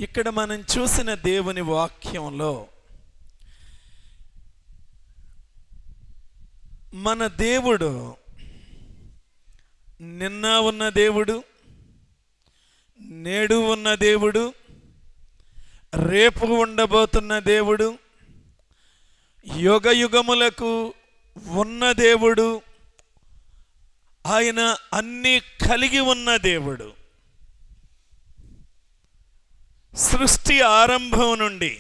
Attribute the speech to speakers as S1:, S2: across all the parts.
S1: ఇక్కడ మనం చూసిన దేవుని వాక్యంలో మన దేవుడు నిన్న ఉన్న దేవుడు, నేడు ఉన్న దేవుడు, రేపు ఉండబోతున్న దేవుడు, యుగ యుగములకు ఉన్న దేవుడు. ఆయన అన్నీ కలిగి ఉన్న దేవుడు. సృష్టి ఆరంభం నుండి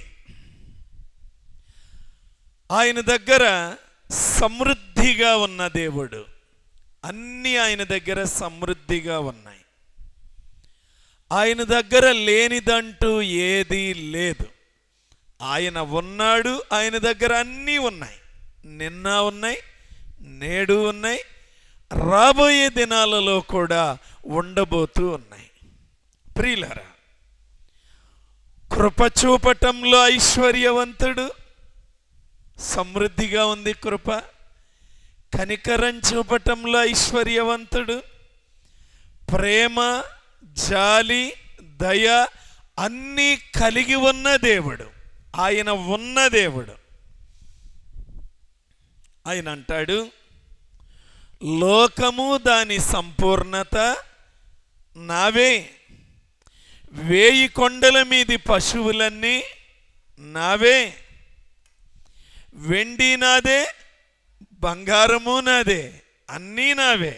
S1: ఆయన దగ్గర సమృద్ధిగా ఉన్న దేవుడు. అన్నీ ఆయన దగ్గర సమృద్ధిగా ఉన్నాయి. ఆయన దగ్గర లేనిదంటూ ఏదీ లేదు. ఆయన ఉన్నాడు, ఆయన దగ్గర అన్నీ ఉన్నాయి. నిన్న ఉన్నాయి, నేడు ఉన్నాయి, రాబోయే దినాలలో కూడా ఉండబోతూ ఉన్నాయి. ప్రియులారా, కృప చూపటంలో ఐశ్వర్యవంతుడు, సమృద్ధిగా ఉంది కృప. కనికరం చూపటంలో ఐశ్వర్యవంతుడు, ప్రేమ, జాలి, దయ అన్నీ కలిగి ఉన్న దేవుడు. ఆయన ఉన్న దేవుడు. ఆయన అంటాడు, లోకము దాని సంపూర్ణత నావే, 1000 కొండల మీది పశువులన్నీ నావే, వెండి నాదే, బంగారము నాదే, అన్నీ నావే.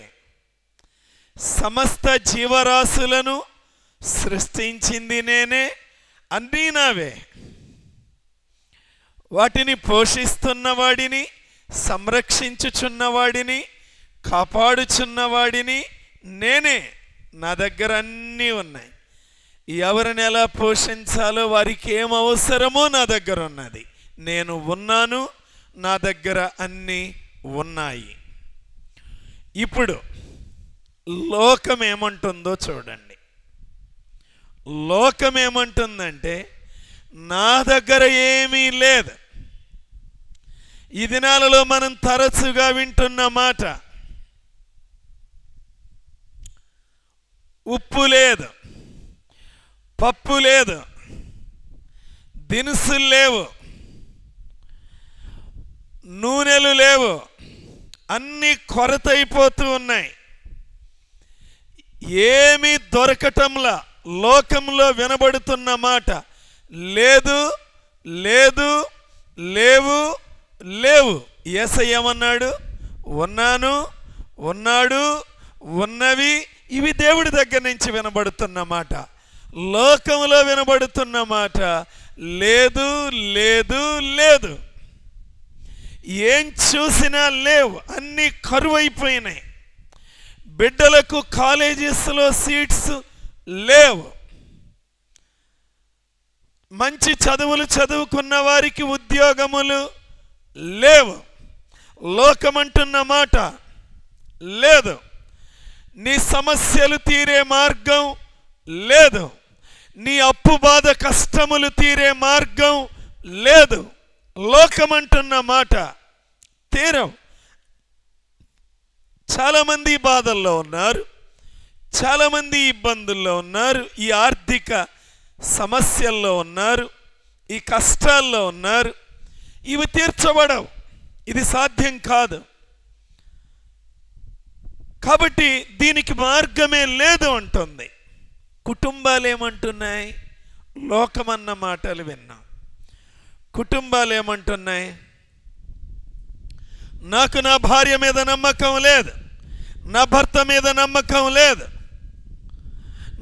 S1: సమస్త జీవరాశులను సృష్టించింది నేనే, అన్నీ నావే. వాటిని పోషిస్తున్నవాడిని, సంరక్షించుచున్నవాడిని, కాపాడుచున్నవాడిని నేనే. నా దగ్గర అన్నీ ఉన్నాయి. ఎవరిని ఎలా పోషించాలో, వారికి ఏం అవసరమో నా దగ్గర ఉన్నది. నేను ఉన్నాను, నా దగ్గర అన్నీ ఉన్నాయి. ఇప్పుడు లోకం ఏమంటుందో చూడండి. లోకం ఏమంటుందంటే, నా దగ్గర ఏమీ లేదు. ఈ దినాలలో మనం తరచుగా వింటున్న మాట, ఉప్పు లేదు, పప్పు లేదు, దినుసులు లేవు, నూనెలు లేవు, అన్నీ కొరత అయిపోతూ ఉన్నాయి. ఏమీ దొరకటంలా లోకంలో వినబడుతున్న మాట, లేదు, లేదు, లేవు, లేవు. యేసయ్య ఏమన్నాడు? ఉన్నాను, ఉన్నాడు, ఉన్నవి. ఇవి దేవుడి దగ్గర నుంచి వినబడుతున్న మాట. లోకంలో వినబడుతున్న మాట లేదు, లేదు, లేదు. ఏం చూసినా లేవు, అన్నీ కరువైపోయినాయి. బిడ్డలకు కాలేజెస్లో సీట్స్ లేవు. మంచి చదువులు చదువుకున్న వారికి ఉద్యోగములు లేవు. లోకమంటున్న మాట లేదు. నీ సమస్యలు తీరే మార్గం లేదు. నీ అప్పు బాధ కష్టములు తీరే మార్గం లేదు. లోకమంటున్న మాట తీరం. చాలామంది బాధల్లో ఉన్నారు, చాలామంది ఇబ్బందుల్లో ఉన్నారు, ఈ ఆర్థిక సమస్యల్లో ఉన్నారు, ఈ కష్టాల్లో ఉన్నారు. ఇవి తీర్చబడవు, ఇది సాధ్యం కాదు. కాబట్టి దీనికి మార్గమే లేదు అంటుంది. కుటుంబాలు ఏమంటున్నాయి? లోకమన్న మాటలు విన్నాం. కుటుంబాలు ఏమంటున్నాయి? నాకు నా భార్య మీద నమ్మకం లేదు, నా భర్త మీద నమ్మకం లేదు,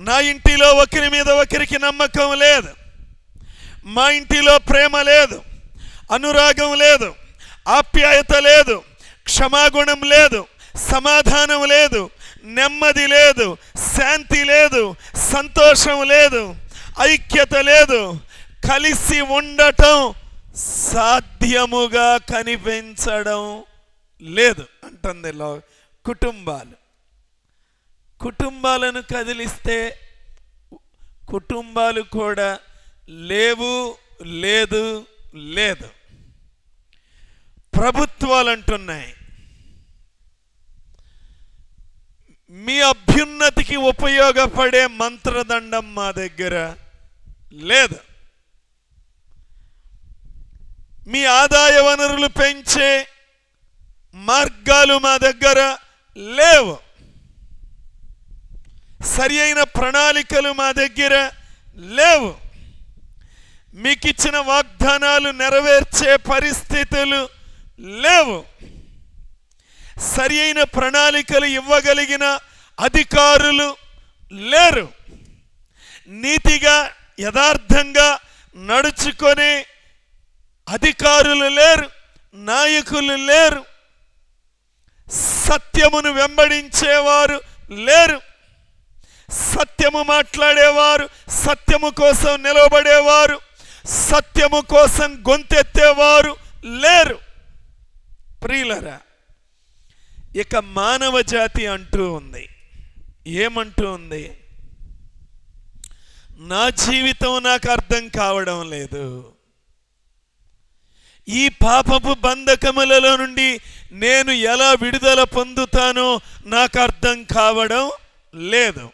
S1: నా ఇంటిలో ఒకరి మీద ఒకరికి నమ్మకం లేదు, మా ఇంటిలో ప్రేమ లేదు, అనురాగం లేదు, ఆప్యాయత లేదు, క్షమాగుణం లేదు, సమాధానం లేదు, నెమ్మది లేదు, శాంతి లేదు, సంతోషం లేదు, ఐక్యత లేదు, కలిసి ఉండటం సాధ్యముగా కనిపించడం లేదు అంటుంది. కుటుంబాలు కుటుంబాలను కదిలిస్తే కుటుంబాలు కూడా లేవు, లేదు, లేదు. ప్రభుత్వాలు అంటున్నాయి, మీ అభ్యున్నతికి ఉపయోగపడే మంత్రదండం మా దగ్గర లేదు. మీ ఆదాయ వనరులు పెంచే మార్గాలు మా దగ్గర లేవు. సరి అయిన ప్రణాళికలు మా దగ్గర లేవు. మీకు ఇచ్చిన వాగ్దానాలు నెరవేర్చే పరిస్థితులు లేవు. సరి అయిన ప్రణాళికలు ఇవ్వగలిగిన అధికారులు లేరు. నీతిగా యథార్థంగా నడుచుకునే అధికారులు లేరు, నాయకులు లేరు, సత్యమును వెంబడించేవారు లేరు, సత్యము మాట్లాడేవారు, సత్యము కోసం నిలబడేవారు, సత్యము కోసం గొంతెత్తేవారు లేరు. ప్రియులరా, ఇక మానవ జాతి అంటూ ఉంది. ఏమంటూ ఉంది? నా జీవితం నాకు అర్థం కావడం లేదు. ఈ పాపపు బంధకములలో నుండి నేను ఎలా విడుదల పొందుతానో నాకు అర్థం కావడం లేదు.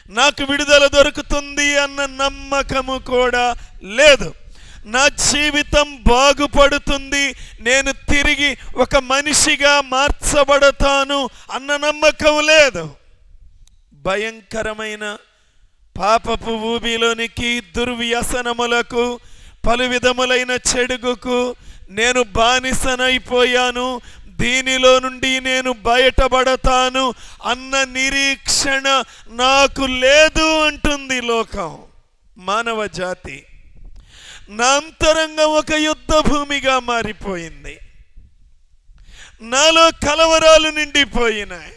S1: నాకు విడుదల దొరుకుతుంది అన్న నమ్మకము కూడా లేదు. నా జీవితం బాగుపడుతుంది, నేను తిరిగి ఒక మనిషిగా మార్చబడతాను అన్న నమ్మకం లేదు. భయంకరమైన పాపపు ఊబిలోనికి, దుర్వ్యసనములకు, పలు విధములైన చెడుగుకు నేను బానిసనైపోయాను, దీనిలో నుండి నేను బయటపడతాను అన్న నిరీక్షణ నాకు లేదు అంటుంది లోకం, మానవ జాతి. నా అంతరంగం ఒక యుద్ధ భూమిగా మారిపోయింది. నాలో కలవరాలు నిండిపోయినాయి.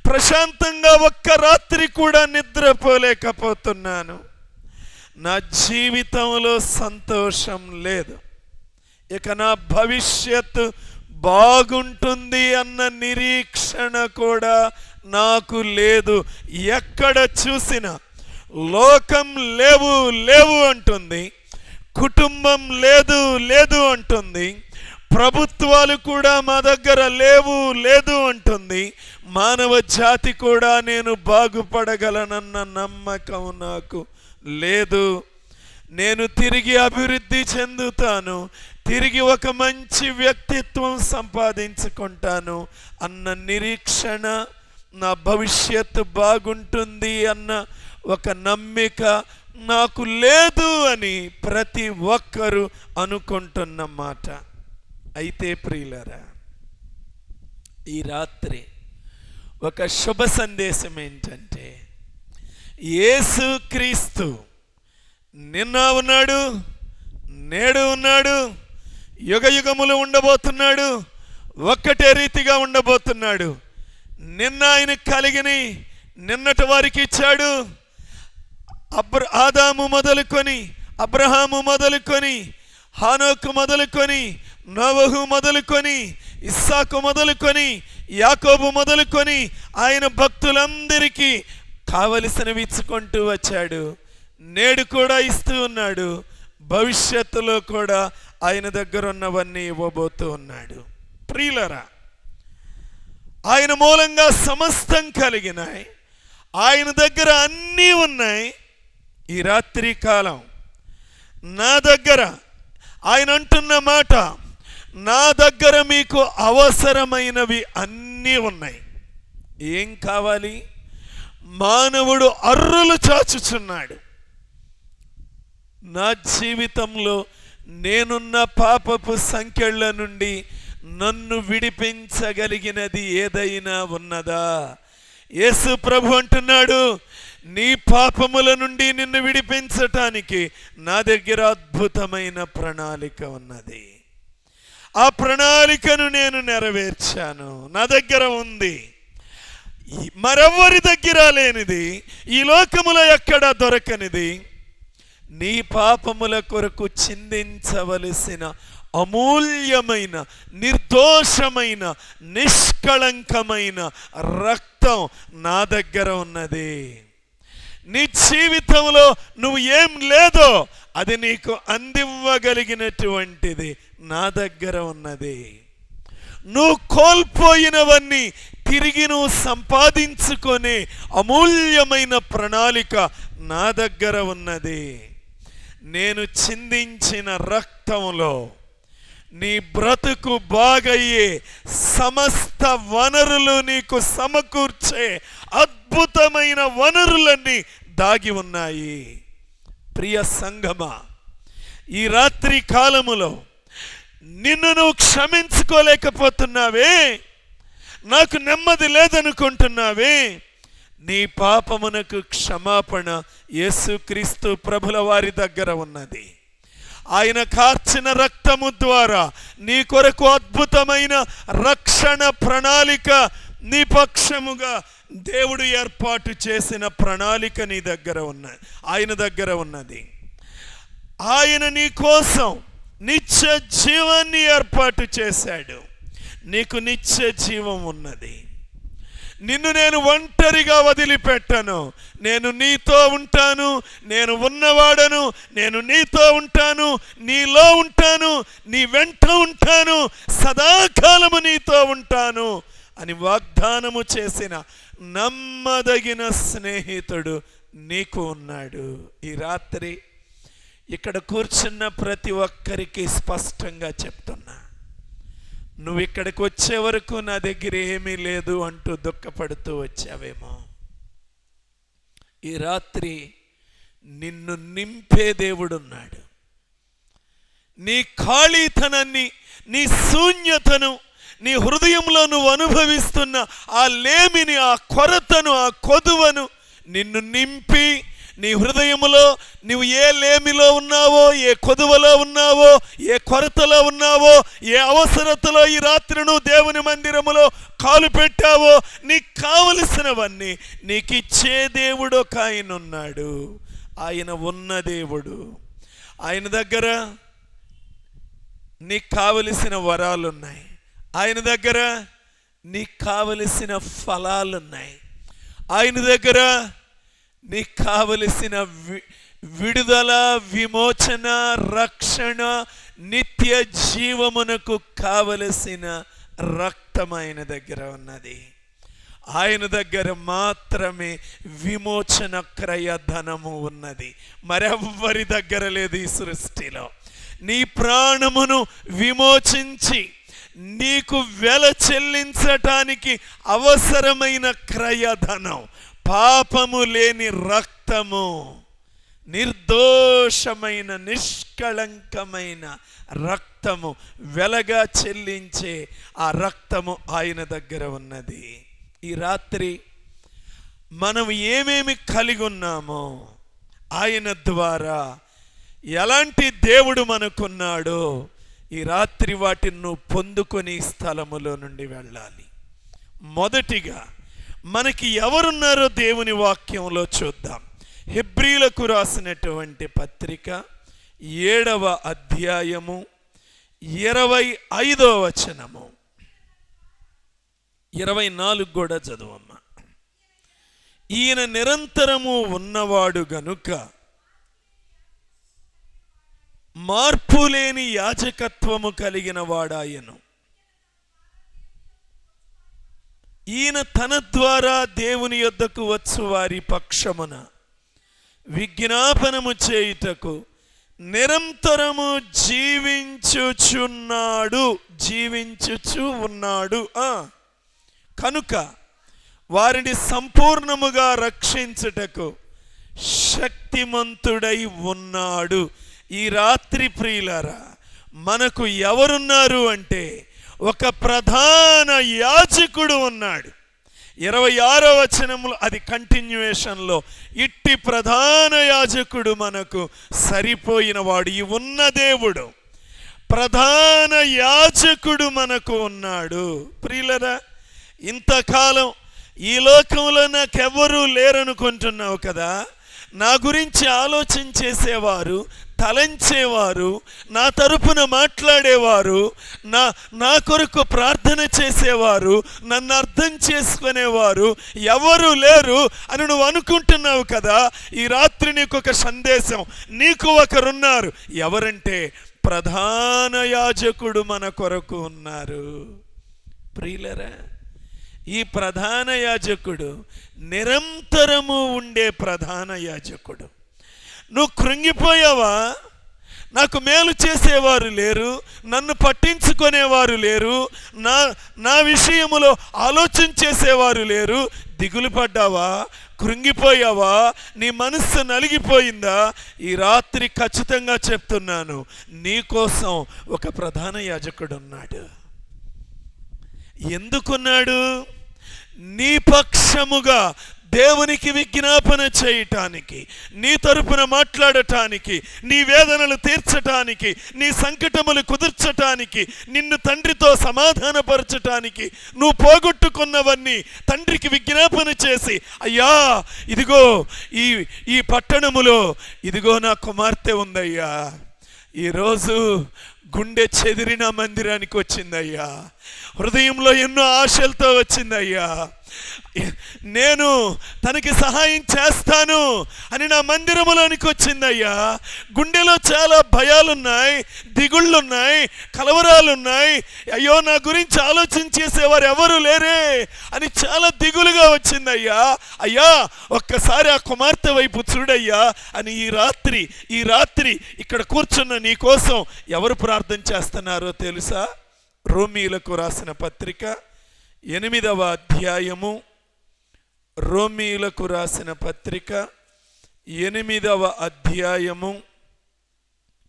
S1: ప్రశాంతంగా ఒక్క రాత్రి కూడా నిద్రపోలేకపోతున్నాను. నా జీవితంలో సంతోషం లేదు. ఇక నా భవిష్యత్తు బాగుంటుంది అన్న నిరీక్షణ కూడా నాకు లేదు. ఎక్కడ చూసినా లోకం లేవు లేవు అంటుంది, కుటుంబం లేదు లేదు అంటుంది, ప్రభుత్వాలు కూడా మా దగ్గర లేవు లేదు అంటుంది, మానవ జాతి కూడా నేను బాగుపడగలనన్న నమ్మకం నాకు లేదు. నేను తిరిగి అభివృద్ధి చెందుతాను, తిరిగి ఒక మంచి వ్యక్తిత్వం సంపాదించుకుంటాను అన్న నిరీక్షణ, నా భవిష్యత్తు బాగుంటుంది అన్న ఒక నమ్మిక నాకు లేదు అని ప్రతి ఒక్కరూ అనుకుంటున్న మాట. అయితే ప్రియులారా, ఈ రాత్రి ఒక శుభ సందేశం ఏంటంటే, యేసుక్రీస్తు నిన్న ఉన్నాడు, నేడు ఉన్నాడు, యుగ యుగములు ఉండబోతున్నాడు, ఒక్కటే రీతిగా ఉండబోతున్నాడు. నిన్న ఆయన కలిగిని నిన్నటి వారికి ఇచ్చాడు. ఆదాము మొదలుకొని, అబ్రహాము మొదలుకొని, హానోకు మొదలుకొని, నోవహు మొదలుకొని, ఇస్సాకు మొదలుకొని, యాకోబు మొదలుకొని ఆయన భక్తులందరికీ కావలసినవి ఇచ్చుకుంటూ వచ్చాడు. నేడు కూడా ఇస్తూ ఉన్నాడు. భవిష్యత్తులో కూడా ఆయన దగ్గర ఉన్నవన్నీ ఇవ్వబోతూ ఉన్నాడు. ప్రియులరా, ఆయన మూలంగా సమస్తం కలిగినాయి, ఆయన దగ్గర అన్నీ ఉన్నాయి. ఈ రాత్రి కాలం నా దగ్గర ఆయన అంటున్న మాట, నా దగ్గర మీకు అవసరమైనవి అన్నీ ఉన్నాయి. ఏం కావాలి? మానవుడు అర్రులు చాచుచున్నాడు. నా జీవితంలో నేనున్న పాపపు సంకెళ్ళ నుండి నన్ను విడిపించగలిగినది ఏదైనా ఉన్నదా? యేసు ప్రభు అంటున్నాడు, నీ పాపముల నుండి నిన్ను విడిపించటానికి నా దగ్గర అద్భుతమైన ప్రణాళిక ఉన్నది. ఆ ప్రణాళికను నేను నెరవేర్చాను, నా దగ్గర ఉంది. మరెవ్వరి దగ్గర లేనిది, ఈ లోకములో ఎక్కడా దొరకనిది, నీ పాపముల కొరకు చిందించవలసిన అమూల్యమైన, నిర్దోషమైన, నిష్కళంకమైన రక్తం నా దగ్గర ఉన్నది. నీ జీవితంలో నువ్వు ఏం లేదో అది నీకు అందివ్వగలిగినటువంటిది నా దగ్గర ఉన్నది. నువ్వు కోల్పోయినవన్నీ తిరిగి నువ్వు సంపాదించుకునే అమూల్యమైన ప్రణాళిక నా దగ్గర ఉన్నది. నేను చిందించిన రక్తంలో నీ బ్రతుకు బాగయ్యే సమస్త వనరులు నీకు సమకూర్చే అద్భుతమైన వనరులన్నీ దాగి ఉన్నాయి. ప్రియ సంగమా, ఈ రాత్రి కాలములో నిన్ను నువ్వు క్షమించుకోలేకపోతున్నావే, నాకు నెమ్మది లేదనుకుంటున్నావే, నీ పాపమునకు క్షమాపణ యేసుక్రీస్తు ప్రభుల వారి దగ్గర ఉన్నది. ఆయన కార్చిన రక్తము ద్వారా నీ కొరకు అద్భుతమైన రక్షణ ప్రణాళిక నీ పక్షముగా దేవుడు ఏర్పాటు చేసిన ప్రణాళిక నీ దగ్గర ఉన్నది, ఆయన దగ్గర ఉన్నది. ఆయన నీ కోసం నిత్య జీవాన్ని ఏర్పాటు చేశాడు. నీకు నిత్య జీవం ఉన్నది. నిన్ను నేను ఒంటరిగా వదిలిపెట్టను, నేను నీతో ఉంటాను, నేను ఉన్నవాడను, నేను నీతో ఉంటాను, నీలో ఉంటాను, నీ వెంట ఉంటాను, సదాకాలము నీతో ఉంటాను అని వాగ్దానము చేసిన నమ్మదగిన స్నేహితుడు నీకు ఉన్నాడు. ఈ రాత్రి ఇక్కడ కూర్చున్న ప్రతి ఒక్కరికి స్పష్టంగా చెప్తున్నా, నువ్వు ఇక్కడికి వచ్చే వరకు నా దగ్గర ఏమీ లేదు అంటూ దుఃఖపడుతూ వచ్చావేమో, ఈ రాత్రి నిన్ను నింపే దేవుడున్నాడు. నీ ఖాళీతనాన్ని, నీ శూన్యతను, నీ హృదయంలో నువ్వు అనుభవిస్తున్న ఆ లేమిని, ఆ కొరతను, ఆ కొదువను నిన్ను నింపి, నీ హృదయములో నువ్వు ఏ లేమిలో ఉన్నావో, ఏ కొదువలో ఉన్నావో, ఏ కొరతలో ఉన్నావో, ఏ అవసరతలో ఈ రాత్రి నువ్వు దేవుని మందిరములో కాలు పెట్టావో, నీకు కావలసినవన్నీ నీకు ఇచ్చే దేవుడు ఒక ఆయన ఉన్నాడు. ఆయన ఉన్న దేవుడు. ఆయన దగ్గర నీకు కావలసిన వరాలున్నాయి. ఆయన దగ్గర నీకు కావలసిన ఫలాలున్నాయి. ఆయన దగ్గర నీకు కావలసిన విడుదల, విమోచన, రక్షణ, నిత్య జీవమునకు కావలసిన రక్తం ఆయన దగ్గర ఉన్నది. ఆయన దగ్గర మాత్రమే విమోచన క్రయధనము ఉన్నది. మరెవ్వరి దగ్గర లేదు ఈ సృష్టిలో. నీ ప్రాణమును విమోచించి నీకు వెల చెల్లించటానికి అవసరమైన క్రయధనం, పాపము లేని రక్తము, నిర్దోషమైన నిష్కళంకమైన రక్తము, వెలగా చెల్లించే ఆ రక్తము ఆయన దగ్గర ఉన్నది. ఈ రాత్రి మనం ఏమేమి కలిగి ఉన్నామో, ఆయన ద్వారా ఎలాంటి దేవుడు మనకున్నాడో, ఈ రాత్రి వాటిని నువ్వు పొందుకొని స్థలములో నుండి వెళ్ళాలి. మొదటిగా మనకి ఎవరున్నారో దేవుని వాక్యంలో చూద్దాం. హెబ్రీలకు రాసినటువంటి పత్రిక 7వ అధ్యాయము 25వ వచనము, 24 కూడా చదువమ్మా. ఈయన నిరంతరము ఉన్నవాడు గనుక మార్పు లేని యాజకత్వము కలిగిన వాడాయను. ఈయన తన ద్వారా దేవుని యొద్దకు వచ్చు వారి పక్షమున విజ్ఞాపనము చేయుటకు నిరంతరము జీవించుచు ఉన్నాడు. కనుక వారిని సంపూర్ణముగా రక్షించుటకు శక్తిమంతుడై ఉన్నాడు. ఈ రాత్రి ప్రియులారా, మనకు ఎవరున్నారు అంటే ఒక ప్రధాన యాజకుడు ఉన్నాడు. 26వ వచనంలో అది కంటిన్యూయేషన్లో, ఇట్టి ప్రధాన యాజకుడు మనకు సరిపోయిన వాడు, ఈ ఉన్న దేవుడు ప్రధాన యాజకుడు మనకు ఉన్నాడు. ప్రియులారా, ఇంతకాలం ఈ లోకంలో నాకెవరూ లేరనుకుంటున్నావు కదా. నా గురించి ఆలోచించేసేవారు, తలంచేవారు, నా తరపున మాట్లాడేవారు, నా కొరకు ప్రార్థన చేసేవారు, నన్ను అర్థం చేసుకునేవారు ఎవరు లేరు అని నువ్వు అనుకుంటున్నావు కదా. ఈ రాత్రి నీకు ఒక సందేశం, నీకు ఒకరున్నారు. ఎవరంటే ప్రధాన యాజకుడు మన కొరకు ఉన్నారు. ప్రియులరా, ఈ ప్రధాన యాజకుడు నిరంతరము ఉండే ప్రధాన యాజకుడు. నువ్వు కృంగిపోయావా? నాకు మేలు చేసేవారు లేరు, నన్ను పట్టించుకునేవారు లేరు, నా విషయములో ఆలోచన చేసేవారు లేరు, దిగులు పడ్డావా? కృంగిపోయావా? నీ మనస్సు నలిగిపోయిందా? ఈ రాత్రి ఖచ్చితంగా చెప్తున్నాను, నీకోసం ఒక ప్రధాన యాజకుడు ఉన్నాడు. ఎందుకున్నాడు? నీ పక్షముగా దేవునికి విజ్ఞాపన చేయటానికి, నీ తరపున మాట్లాడటానికి, నీ వేదనలు తీర్చటానికి, నీ సంకటములు కుదుర్చటానికి, నిన్ను తండ్రితో సమాధానపరచటానికి, నువ్వు పోగొట్టుకున్నవన్నీ తండ్రికి విజ్ఞాపన చేసి, అయ్యా ఇదిగో ఈ పట్టణములో ఇదిగో నా కుమార్తె ఉందయ్యా, ఈరోజు గుండె చెదిరిన మందిరానికి వచ్చిందయ్యా, హృదయంలో ఎన్నో ఆశలతో వచ్చిందయ్యా, నేను తనకి సహాయం చేస్తాను అని నా మందిరములోనికి వచ్చిందయ్యా, గుండెలో చాలా భయాలున్నాయి, దిగుళ్ళున్నాయి, కలవరాలున్నాయి, అయ్యో నా గురించి ఆలోచన చేసేవారు ఎవరు లేరే అని చాలా దిగులుగా వచ్చిందయ్యా, అయ్యా ఒక్కసారి ఆ కుమార్తె వైపు చూడయ్యా అని ఈ రాత్రి ఇక్కడ కూర్చున్న నీ కోసం ఎవరు ప్రార్థన చేస్తున్నారో తెలుసా? రోమీయులకు రాసిన పత్రిక 8వ అధ్యాయము, రోమీయులకు రాసిన పత్రిక 8వ అధ్యాయము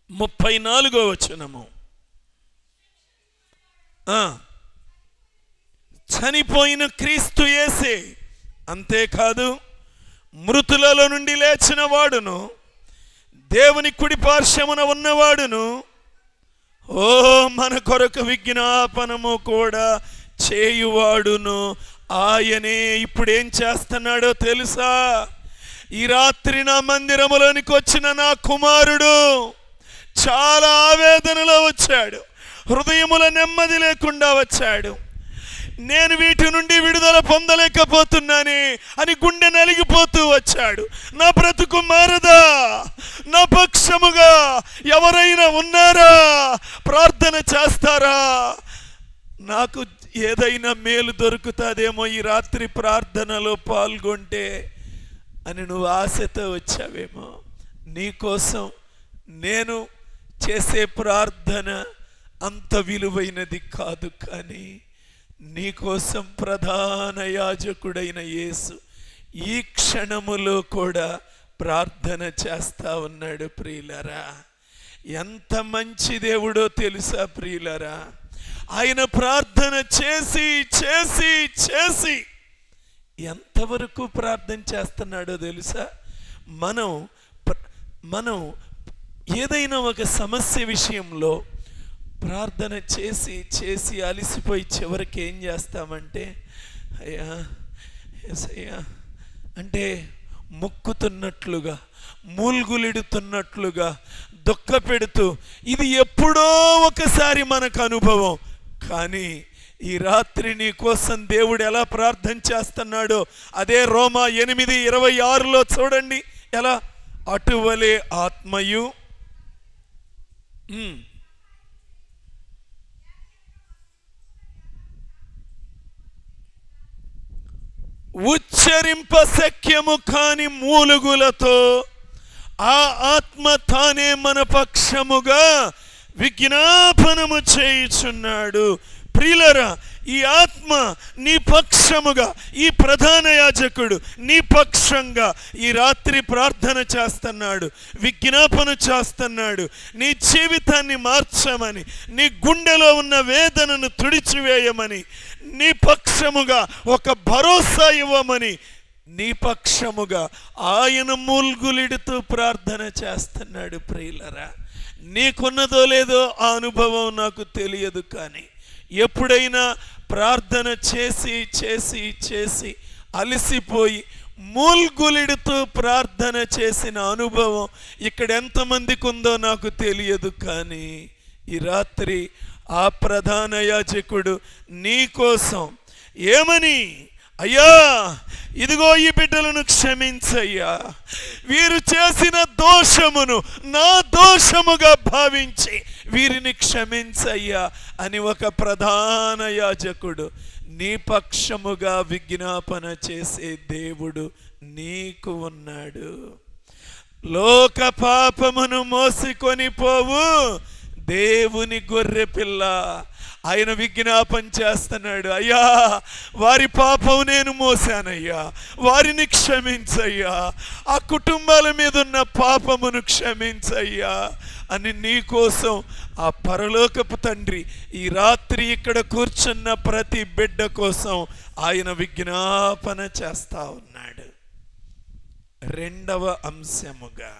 S1: 34వ వచనము. చనిపోయిన క్రీస్తు యేసే, అంతేకాదు మృతులలో నుండి లేచిన వాడును, దేవుని కుడి పార్శ్వమున ఉన్నవాడును, మన కొరకు విజ్ఞాపనము కూడా చేయువాడును ఆయనే ఇప్పుడు ఏం చేస్తున్నాడో తెలుసా? ఈ రాత్రి నా మందిరములోనికి వచ్చిన నా కుమారుడు చాలా ఆవేదనలో వచ్చాడు, హృదయముల నెమ్మది లేకుండా వచ్చాడు. నేను వీటి నుండి విడుదల పొందలేకపోతున్నానే అని గుండె నలిగిపోతూ వచ్చాడు. నా బ్రతుకు మారదా? నా పక్షముగా ఎవరైనా ఉన్నారా? ప్రార్థన చేస్తారా? నాకు ఏదైనా మేలు దొరుకుతుందేమో ఈ రాత్రి ప్రార్థనలో పాల్గొంటే అని నువ్వు ఆశతో వచ్చావేమో. నీకోసం నేను చేసే ప్రార్థన అంత విలువైనది కాదు, కానీ నీకోసం ప్రధాన యాజకుడైన యేసు ఈ క్షణములో కూడా ప్రార్థన చేస్తా ఉన్నాడు. ప్రియులరా, ఎంత మంచి దేవుడో తెలుసా ప్రియులరా? ఆయన ప్రార్థన చేసి చేసి చేసి ఎంతవరకు ప్రార్థన చేస్తున్నాడో తెలుసా? మనం ఏదైనా ఒక సమస్య విషయంలో ప్రార్థన చేసి చేసి అలసిపోయి చివరికి ఏం చేస్తామంటే, అయ్యా యేసయ్యా అంటే మొక్కుతున్నట్లుగా, మూల్గులిడుతున్నట్లుగా, దుఃఖ పెడుతూ, ఇది ఎప్పుడో ఒకసారి మనకు అనుభవం. కానీ ఈ రాత్రి నీ కోసం దేవుడు ఎలా ప్రార్థన చేస్తున్నాడో అదే రోమా 8:26లో చూడండి. ఎలా? అటువలే ఆత్మయు ఉచ్చరింప శక్యము కాని మూలుగులతో ఆ ఆత్మ తానే మన పక్షముగా విజ్ఞాపనము చేయుచున్నాడు. ప్రియులరా, ఈ ఆత్మ నీ పక్షముగా, ఈ ప్రధాన యాజకుడు నీ పక్షంగా ఈ రాత్రి ప్రార్థన చేస్తున్నాడు, విజ్ఞాపన చేస్తున్నాడు. నీ జీవితాన్ని మార్చమని, నీ గుండెలో ఉన్న వేదనను తుడిచివేయమని, నీ పక్షముగా ఒక భరోసా ఇవ్వమని, నీ పక్షముగా ఆయన మూల్గులిడుతూ ప్రార్థన చేస్తున్నాడు. ప్రియులరా, నీకున్నదో లేదో ఆ అనుభవం నాకు తెలియదు, కానీ ఎప్పుడైనా ప్రార్థన చేసి చేసి చేసి అలసిపోయి మూల్గులిడుతూ ప్రార్థన చేసిన అనుభవం ఇక్కడ ఎంతమందికి ఉందో నాకు తెలియదు, కానీ ఈ రాత్రి ఆ ప్రధాన యాజకుడు నీ కోసం ఏమని, అయ్యా ఇదిగో ఈ బిడ్డలను క్షమించయ్యా, వీరు చేసిన దోషమును నా దోషముగా భావించి వీరిని క్షమించయ్యా అని ఒక ప్రధాన యాజకుడు నీ పక్షముగా విజ్ఞాపన చేసే దేవుడు నీకు ఉన్నాడు. లోక పాపమును మోసుకొని పోవు దేవుని గొర్రె పిల్ల ఆయన విజ్ఞాపన చేస్తున్నాడు. అయ్యా, వారి పాపం నేను మోసానయ్యా, వారిని క్షమించయ్యా, ఆ కుటుంబాల మీద ఉన్న పాపమును క్షమించయ్యా అని నీ కోసం ఆ పరలోకపు తండ్రి ఈ రాత్రి ఇక్కడ కూర్చున్న ప్రతి బిడ్డ కోసం ఆయన విజ్ఞాపన చేస్తా ఉన్నాడు. రెండవ అంశముగా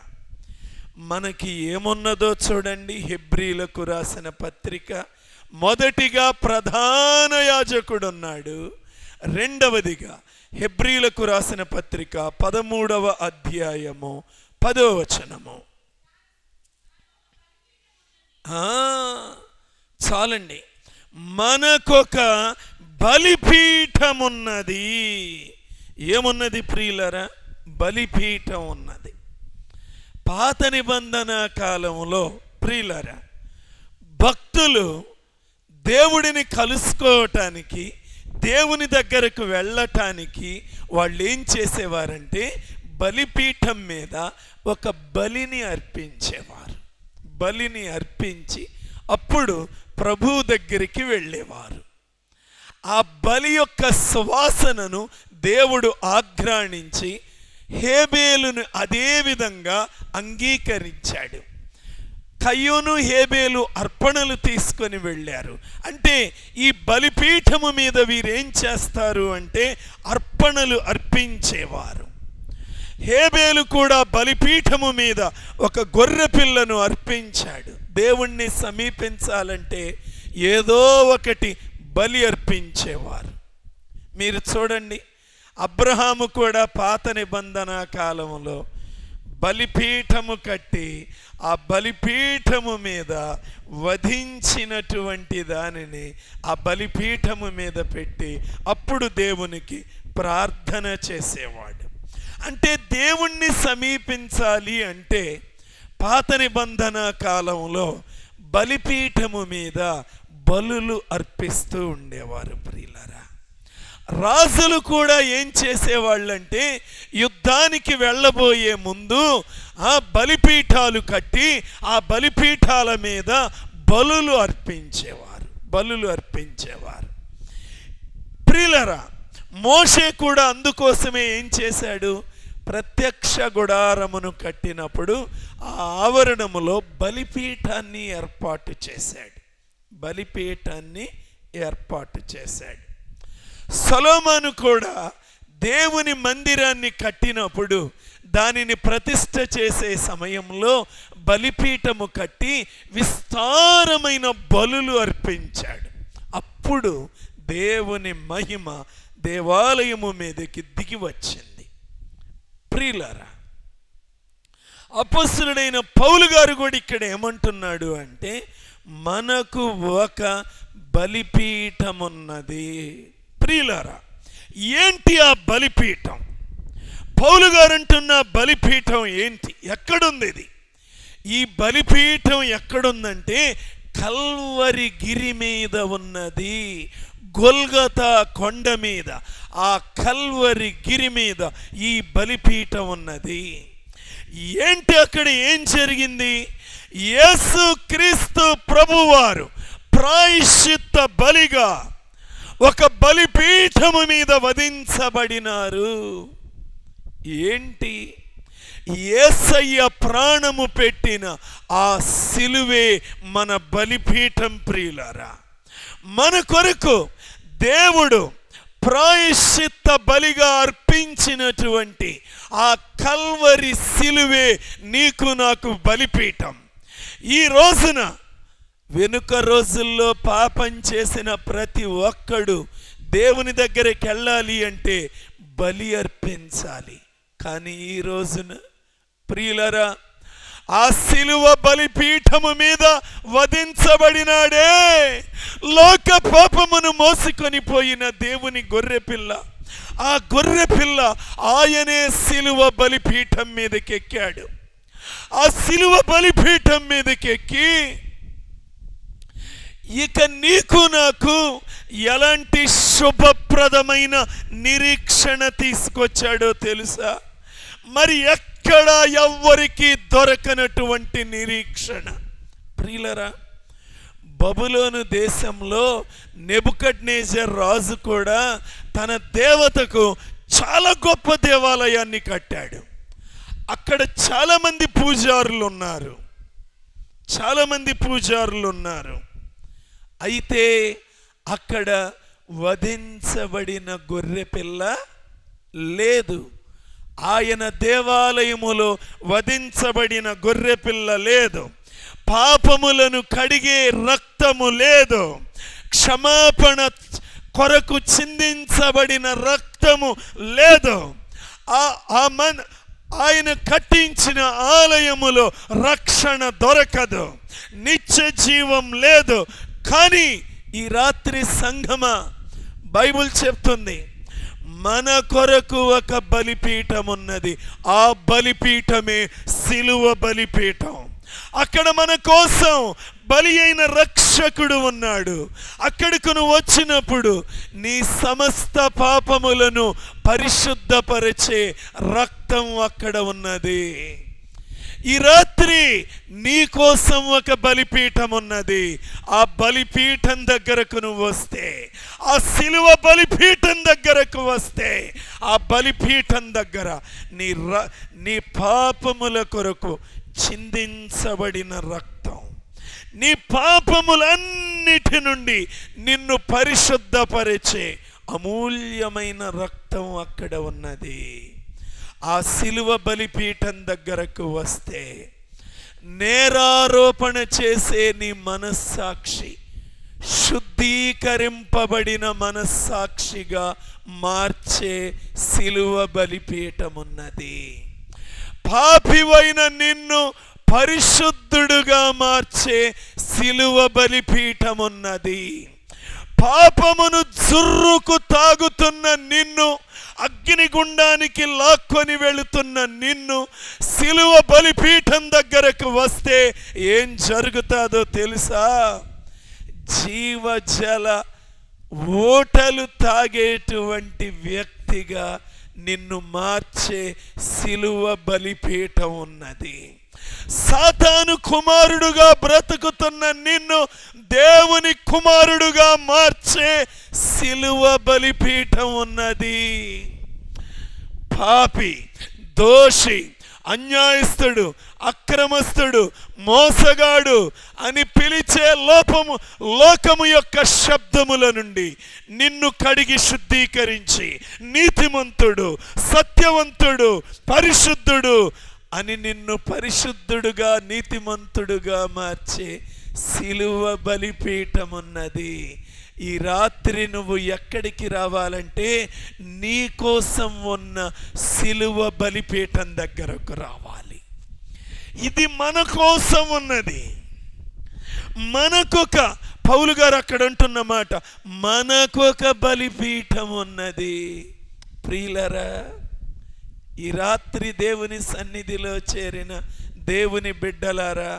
S1: మనకి ఏమున్నదో చూడండి. హెబ్రీలకు రాసిన పత్రిక మొదటిగా ప్రధాన యాజకుడు ఉన్నాడు. రెండవదిగా హెబ్రీలకు రాసిన పత్రిక 13వ అధ్యాయము 10వ వచనము. చాలండి, మనకొక బలిపీఠం ఉన్నది. ఏమున్నది ప్రియులరా? బలిపీఠం ఉన్నది. పాత నిబంధన కాలంలో ప్రియులరా, భక్తులు దేవుడిని కలుసుకోవటానికి, దేవుని దగ్గరకు వెళ్ళటానికి వాళ్ళు ఏం చేసేవారంటే బలిపీఠం మీద ఒక బలిని అర్పించేవారు. బలిని అర్పించి అప్పుడు ప్రభువు దగ్గరికి వెళ్ళేవారు. ఆ బలి యొక్క సువాసనను దేవుడు ఆఘ్రాణించి హేబేలును అదే విధంగా అంగీకరించాడు. కయ్యూను హేబేలు అర్పణలు తీసుకొని వెళ్ళారు. అంటే ఈ బలిపీఠము మీద వీరేం చేస్తారు అంటే అర్పణలు అర్పించేవారు. హేబేలు కూడా బలిపీఠము మీద ఒక గొర్రె పిల్లను అర్పించాడు. దేవుణ్ణి సమీపించాలంటే ఏదో ఒకటి బలి అర్పించేవారు. మీరు చూడండి, అబ్రహాము కూడా పాత నిబంధన కాలంలో బలిపీఠము కట్టి ఆ బలిపీఠము మీద వధించినటువంటి దానిని ఆ బలిపీఠము మీద పెట్టి అప్పుడు దేవునికి ప్రార్థన చేసేవాడు. అంటే దేవుణ్ణి సమీపించాలి అంటే పాత నిబంధన కాలంలో బలిపీఠము మీద బలులు అర్పిస్తూ ఉండేవారు. ప్రియులారా, రాజులు కూడా ఏం చేసేవాళ్ళంటే యుద్ధానికి వెళ్ళబోయే ముందు ఆ బలిపీఠాలు కట్టి ఆ బలిపీఠాల మీద బలులు అర్పించేవారు. ప్రియులారా, మోషే కూడా అందుకోసమే ఏం చేశాడు? ప్రత్యక్ష గుడారమును కట్టినప్పుడు ఆ ఆవరణములో బలిపీఠాన్ని ఏర్పాటు చేశాడు. సొలొమోను కూడా దేవుని మందిరాన్ని కట్టినప్పుడు దానిని ప్రతిష్ఠ చేసే సమయంలో బలిపీఠము కట్టి విస్తారమైన బలులు అర్పించాడు. అప్పుడు దేవుని మహిమ దేవాలయము మీదకి దిగి వచ్చింది. ప్రియులారా, అపొస్తలుడైన పౌలు గారు కూడా ఇక్కడ ఏమంటున్నాడు అంటే మనకు ఒక బలిపీఠం ఉన్నది. ప్రియులారా, ఏంటి ఆ బలిపీఠం? పౌలు గారు అంటున్న బలిపీఠం ఏంటి? ఎక్కడుంది ఇది? ఈ బలిపీఠం ఎక్కడుందంటే కల్వరి గిరి మీద ఉన్నది. గొల్గొతా కొండ మీద, ఆ కల్వరి గిరి మీద ఈ బలిపీఠం ఉన్నది. ఏంటి అక్కడ ఏం జరిగింది? యేసు క్రీస్తు ప్రభువారు ప్రాయశ్చిత్త బలిగా ఒక బలిపీఠము మీద వధించబడినారు. ఏంటి? యేసయ్య ప్రాణము పెట్టిన ఆ సిలువే మన బలిపీఠం. ప్రియులారా, మన కొరకు దేవుడు ప్రాయశ్చిత్త బలిగా అర్పించినటువంటి ఆ కల్వరి సిలువే నీకు నాకు బలిపీఠం. ఈ రోజున వెనుక రోజుల్లో పాపం చేసిన ప్రతి ఒక్కడు దేవుని దగ్గరికి వెళ్ళాలి అంటే బలి అర్పించాలి. కానీ ఈ రోజున ప్రియులరా, ఆ సిలువ బలిపీఠము మీద వధించబడినాడే లోక పాపమును మోసుకొని పోయిన దేవుని గొర్రెపిల్ల. ఆ గొర్రెపిల్ల ఆయనే సిలువ బలిపీఠం మీదకి ఎక్కాడు. ఆ సిలువ బలిపీఠం మీదకి ఎక్కి ఇక నీకు నాకు ఎలాంటి శుభప్రదమైన నిరీక్షణ తీసుకొచ్చాడో తెలుసా? మరి ఎక్కడ ఎవ్వరికి దొరకనటువంటి నిరీక్షణ. ప్రియులరా, బబులోను దేశంలో నెబుకద్నెజర్ రాజు కూడా తన దేవతకు చాలా గొప్ప దేవాలయాన్ని కట్టాడు. అక్కడ చాలామంది పూజారులు ఉన్నారు. అయితే అక్కడ వధించబడిన గొర్రెపిల్ల లేదు. ఆయన దేవాలయములో వధించబడిన గొర్రెపిల్ల లేదు. పాపములను కడిగే రక్తము లేదు. క్షమాపణ కొరకు చిందించబడిన రక్తము లేదు. ఆయన కట్టించిన ఆలయములో రక్షణ దొరకదు, నిత్య జీవం లేదు. కానీ ఈ రాత్రి సంఘమా, బైబిల్ చెప్తుంది మన కొరకు ఒక బలిపీఠం ఉన్నది. ఆ బలిపీఠమే సిలువ బలిపీఠం. అక్కడ మన కోసం బలి అయిన రక్షకుడు ఉన్నాడు. అక్కడకు నువ్వు వచ్చినప్పుడు నీ సమస్త పాపములను పరిశుద్ధపరిచే రక్తం అక్కడ ఉన్నది. ఈ రాత్రి నీ కోసం ఒక బలిపీఠం ఉన్నది. ఆ బలిపీఠం దగ్గరకు నువ్వు వస్తే, ఆ సిలువ బలిపీఠం దగ్గరకు వస్తే, ఆ బలిపీఠం దగ్గర నీ పాపముల కొరకు చిందించబడిన రక్తం, నీ పాపములన్నిటి నుండి నిన్ను పరిశుద్ధపరిచే అమూల్యమైన రక్తం అక్కడ ఉన్నది. ఆ సిలువ బలిపీఠం దగ్గరకు వస్తే నేరారోపణ చేసే నీ మనస్సాక్షి శుద్ధీకరింపబడిన మనస్సాక్షిగా మార్చే సిలువ బలిపీఠం ఉన్నది. పాపివైన నిన్ను పరిశుద్ధుడుగా మార్చే సిలువ బలిపీఠం ఉన్నది. పాపమును జుర్రుకు తాగుతున్న నిన్ను, అగ్నిగుండానికి లాక్కొని వెళుతున్న నిన్ను సిలువ బలిపీఠం దగ్గరకు వస్తే ఏం జరుగుతుందో తెలుసా? జీవజల ఓటలు తాగేటువంటి వ్యక్తిగా నిన్ను మార్చే సిలువ బలిపీఠం ఉన్నది. సాతాను కుమారుడుగా బ్రతుకుతున్న నిన్ను దేవుని కుమారుడుగా మార్చే సిలువ బలిపీఠం ఉన్నది. పాపి, దోషి, అన్యాయస్తుడు, అక్రమస్తుడు, మోసగాడు అని పిలిచే లోకము యొక్క శబ్దముల నుండి నిన్ను కడిగి శుద్ధీకరించి నీతిమంతుడు, సత్యవంతుడు, పరిశుద్ధుడు అని నిన్ను పరిశుద్ధుడుగా, నీతిమంతుడుగా మార్చే సిలువ బలిపీఠం ఉన్నది. ఈ రాత్రి నువ్వు ఎక్కడికి రావాలంటే నీ కోసం ఉన్న సిలువ బలిపీఠం దగ్గరకు రావాలి. ఇది మన కోసం ఉన్నది. మనకొక, పౌలు గారు అక్కడ అంటున్న మాట, మనకొక బలిపీఠం ఉన్నది. ప్రియులరా, ఈ రాత్రి దేవుని సన్నిధిలో చేరిన దేవుని బిడ్డలారా,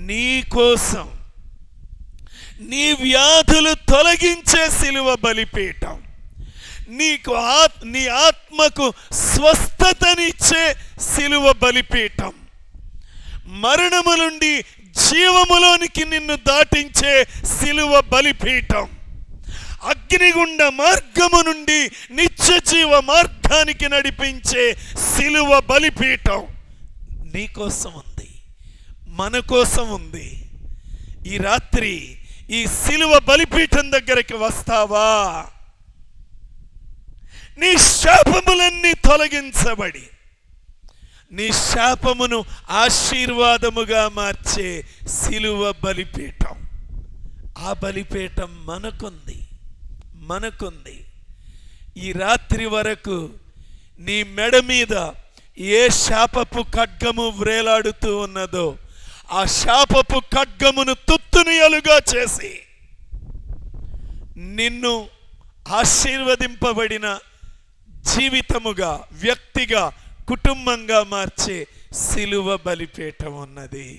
S1: నీ కోసం, నీ వ్యాధులు తొలగించే సిలువ బలిపీఠం, నీ ఆత్మకు స్వస్థతనిచ్చే సిలువ బలిపీఠం, మరణము నుండి జీవములోనికి నిన్ను దాటించే సిలువ బలిపీఠం, అగ్నిగుండ మార్గము నుండి నిత్య జీవ మార్గానికి నడిపించే సిలువ బలిపీఠం నీ కోసం ఉంది, మన కోసం ఉంది. ఈ రాత్రి ఈ సిలువ బలిపీఠం దగ్గరికి వస్తావా? నీ శాపములన్నీ తొలగించబడి నీ శాపమును ఆశీర్వాదముగా మార్చే సిలువ బలిపీఠం, ఆ బలిపీఠం మనకుంది. ఈ రాత్రి వరకు నీ మెడ మీద ఏ శాపపు ఖడ్గము వ్రేలాడుతూ ఉన్నదో ఆ శాపపు ఖడ్గమును తుత్తునియలుగా చేసి నిన్ను ఆశీర్వదింపబడిన జీవితముగా, వ్యక్తిగా, కుటుంబంగా మార్చే సిలువ బలిపీఠం ఉన్నది.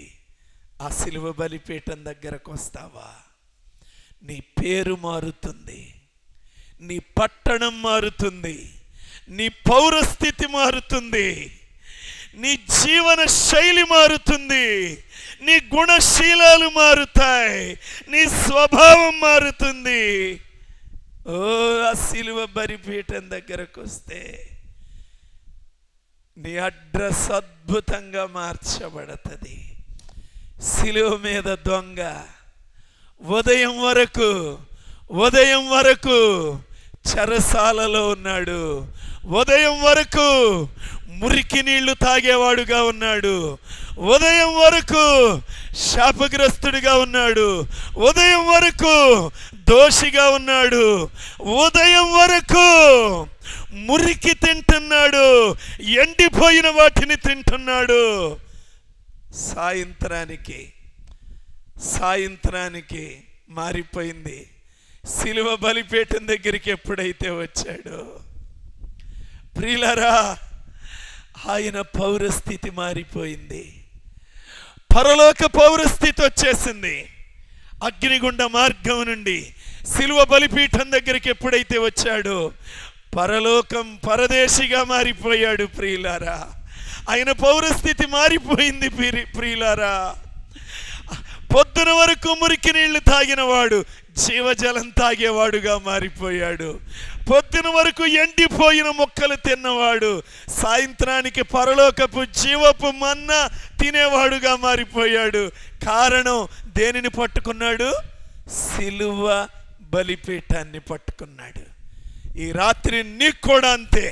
S1: ఆ సిలువ బలిపీఠం దగ్గరకు వస్తావా? నీ పేరు మారుతుంది, నీ పట్టణం మారుతుంది, నీ పౌరస్థితి మారుతుంది, నీ జీవన శైలి మారుతుంది, నీ గుణశీలాలు మారుతాయి, నీ స్వభావం మారుతుంది. ఓ ఆ సిలువ బలిపీఠం దగ్గరకు వస్తే నీ అడ్రస్ అద్భుతంగా మార్చబడుతుంది. సిలువ మీద దొంగ ఉదయం వరకు చెరసాలలో ఉన్నాడు, ఉదయం వరకు మురికి నీళ్లు తాగేవాడుగా ఉన్నాడు, ఉదయం వరకు శాపగ్రస్తుడిగా ఉన్నాడు, ఉదయం వరకు దోషిగా ఉన్నాడు, ఉదయం వరకు మురికి తింటున్నాడు, ఎండిపోయిన వాటిని తింటున్నాడు. సాయంత్రానికి మారిపోయింది. సిలువ బలిపీఠం దగ్గరికి ఎప్పుడైతే వచ్చాడో ప్రియులారా, ఆయన పౌరస్థితి మారిపోయింది. పరలోక పౌరస్థితి వచ్చేసింది. అగ్నిగుండ మార్గం నుండి సిలువ బలిపీఠం దగ్గరికి ఎప్పుడైతే వచ్చాడో పరలోకం పరదేశిగా మారిపోయాడు. ప్రియులారా, ఆయన పౌరస్థితి మారిపోయింది. ప్రియులారా, పొద్దున వరకు మురికి నీళ్లు తాగినవాడు జీవజలం తాగేవాడుగా మారిపోయాడు. పొద్దున వరకు ఎండిపోయిన మొక్కలు తిన్నవాడు సాయంత్రానికి పరలోకపు జీవపు మన్నా తినేవాడుగా మారిపోయాడు. కారణం దేనిని పట్టుకున్నాడు? సిలువ బలిపీఠాన్ని పట్టుకున్నాడు. ఈ రాత్రి నీకు కూడా అంతే.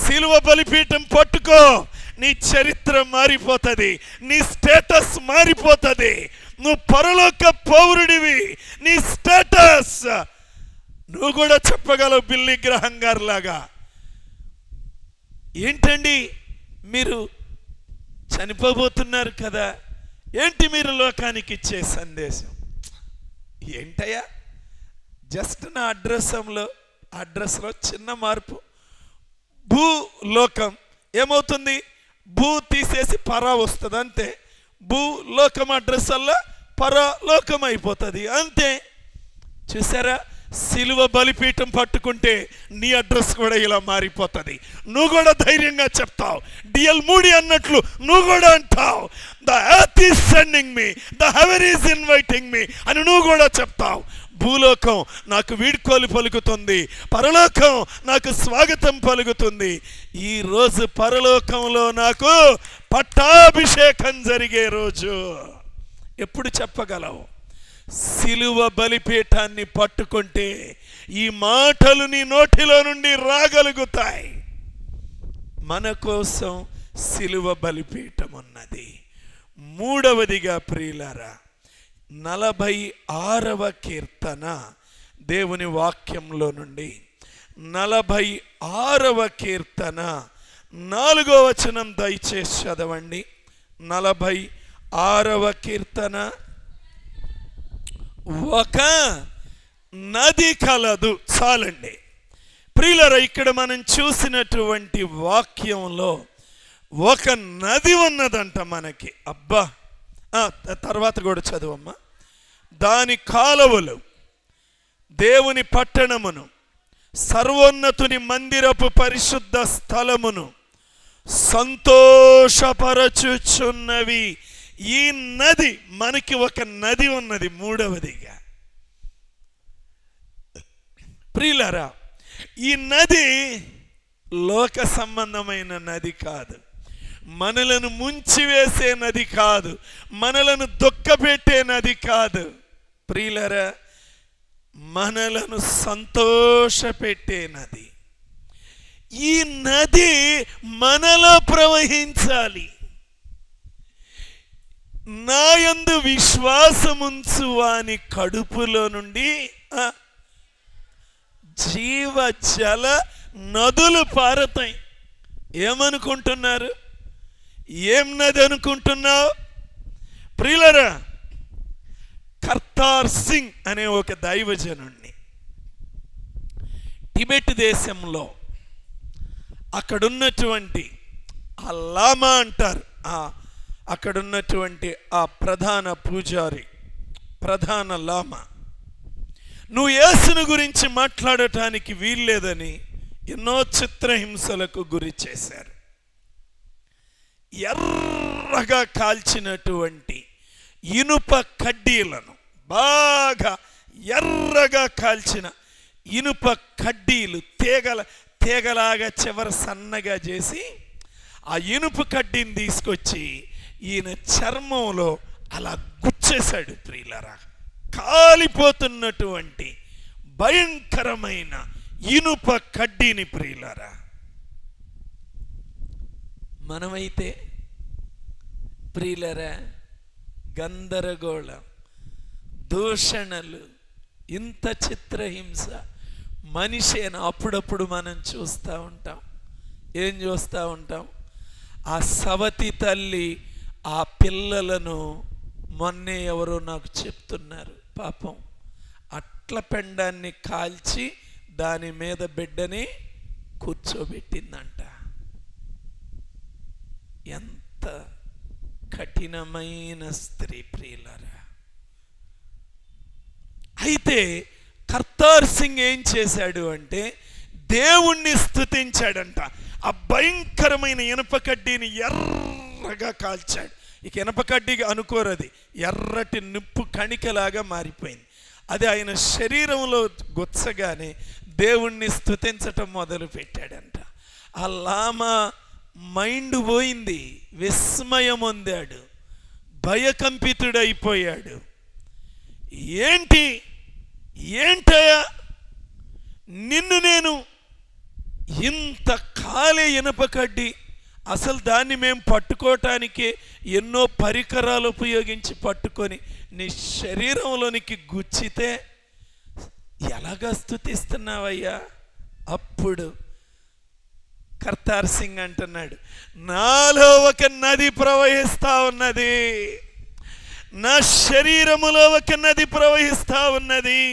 S1: సిలువ బలిపీఠం పట్టుకో, నీ చరిత్ర మారిపోతుంది, నీ స్టేటస్ మారిపోతుంది. నువ్వు పరలోక పౌరుడివి. నీ స్టేటస్ నువ్వు కూడా చెప్పగలవు బిల్లీ గ్రహం గారు లాగా. ఏంటండి మీరు చనిపోబోతున్నారు కదా, ఏంటి మీరు లోకానికి ఇచ్చే సందేశం ఏంటయ్యా? జస్ట్ నా అడ్రస్లో చిన్న మార్పు. భూలోకం ఏమవుతుంది? భూ తీసేసి పరా వస్తుంది అంతే. భూలోకం అడ్రస్ వల్ల పరలోకం అయిపోతుంది అంతే. చూసారా, సిలువ బలిపీఠం పట్టుకుంటే నీ అడ్రస్ కూడా ఇలా మారిపోతుంది. నువ్వు కూడా ధైర్యంగా చెప్తావు, డిఎల్ మూడీ అన్నట్లు నువ్వు కూడా అంటావు, the earth is sending me, the heaven is inviting me అని నువ్వు కూడా చెప్తావు. భూలోకం నాకు వీడ్కోలు పలుకుతుంది, పరలోకం నాకు స్వాగతం పలుకుతుంది. ఈరోజు పరలోకంలో నాకు పట్టాభిషేకం జరిగే రోజు. ఎప్పుడు చెప్పగలవు? సిలువ బలిపీఠాన్ని పట్టుకుంటే ఈ మాటలు నీ నోటిలో నుండి రాగలుగుతాయి. మన కోసం సిలువ బలిపీఠం ఉన్నది. మూడవదిగా ప్రియులారా, 46వ కీర్తన దేవుని వాక్యంలో నుండి 46వ కీర్తన 4వ వచనం దయచేసి చదవండి. 46వ కీర్తన. ఒక నది కలదు. చాలండి ప్రియులారా, ఇక్కడ మనం చూసినటువంటి వాక్యంలో ఒక నది ఉన్నదంట మనకి. అబ్బా, తర్వాత కూడా చదువమ్మా. దాని కాలువలు దేవుని పట్టణమును, సర్వోన్నతుని మందిరపు పరిశుద్ధ స్థలమును సంతోషపరచుచున్నవి. ఈ నది, మనకి ఒక నది ఉన్నది. మూడవదిగా ప్రియులారా, ఈ నది లోక సంబంధమైన నది కాదు, మనలను ముంచివేసే నది కాదు, మనలను దుఃఖపెట్టే నది కాదు. ప్రియులారా, మనలను సంతోషపెట్టే నది. ఈ నది మనలో ప్రవహించాలి. నాయందు విశ్వాసముంచు వాని కడుపులో నుండి జీవజల నదులు పారతాయి. ఏమనుకుంటున్నారు? ఏం నది అనుకుంటున్నావు? ప్రియులారా, కర్తార్ సింగ్ అనే ఒక దైవజనుణ్ణి టిబెట్ దేశంలో అక్కడున్నటువంటి ఆ లామా అంటారు, అక్కడున్నటువంటి ఆ ప్రధాన పూజారి, ప్రధాన లామా, నువ్వు యేసుని గురించి మాట్లాడటానికి వీల్లేదని ఎన్నో చిత్రహింసలకు గురి చేశారు. ఎర్రగా కాల్చినటువంటి ఇనుప కడ్డీలను, బాగా ఎర్రగా కాల్చిన ఇనుప కడ్డీలు తీగలాగా చివర సన్నగా చేసి ఆ ఇనుప కడ్డీని తీసుకొచ్చి ఈయన చర్మంలో అలా గుచ్చేశాడు. ప్రియులారా, కాలిపోతున్నటువంటి భయంకరమైన ఇనుప కడ్డీని. ప్రియులారా, మనమైతే ప్రియులారా గందరగోళం, దూషణలు, ఇంత చిత్రహింస మనిషేనా? అప్పుడప్పుడు మనం చూస్తూ ఉంటాం. ఏం చూస్తూ ఉంటాం? ఆ సవతి తల్లి ఆ పిల్లలను మొన్నే ఎవరో నాకు చెప్తున్నారు, పాపం అట్ల పెండాన్ని కాల్చి దాని మీద బిడ్డని కూర్చోబెట్టిందంట. ఎంత కఠినమైన స్త్రీ ప్రియులారా. అయితే కర్తార్ సింగ్ ఏం చేశాడు అంటే దేవుణ్ణి స్తుతించాడంట. ఆ భయంకరమైన ఇనప కడ్డీని ఎర్రగా కాల్చాడు. ఇక ఇనప కడ్డీ అనుకోరు, అది ఎర్రటి నిప్పు కణికలాగా మారిపోయింది. అది ఆయన శరీరంలో గుచ్చగానే దేవుణ్ణి స్తుతించటం మొదలు పెట్టాడంట. ఆ లామా మైండ్ పోయింది, విస్మయం పొందాడు, భయకంపితుడైపోయాడు. ఏంటయ్యా నిన్ను నేను ఇంత కాలే ఇనప కడ్డీ, అసలు దాన్ని మేము పట్టుకోవటానికే ఎన్నో పరికరాలు ఉపయోగించి పట్టుకొని నీ శరీరంలోనికి గుచ్చితే ఎలాగా స్తుతిస్తున్నావయ్యా? అప్పుడు కర్తార్ సింగ్ అంటున్నాడు, నాలో ఒక నది ప్రవహిస్తా ఉన్నది, నా శరీరములో ఒక నది ప్రవహిస్తా ఉన్నది.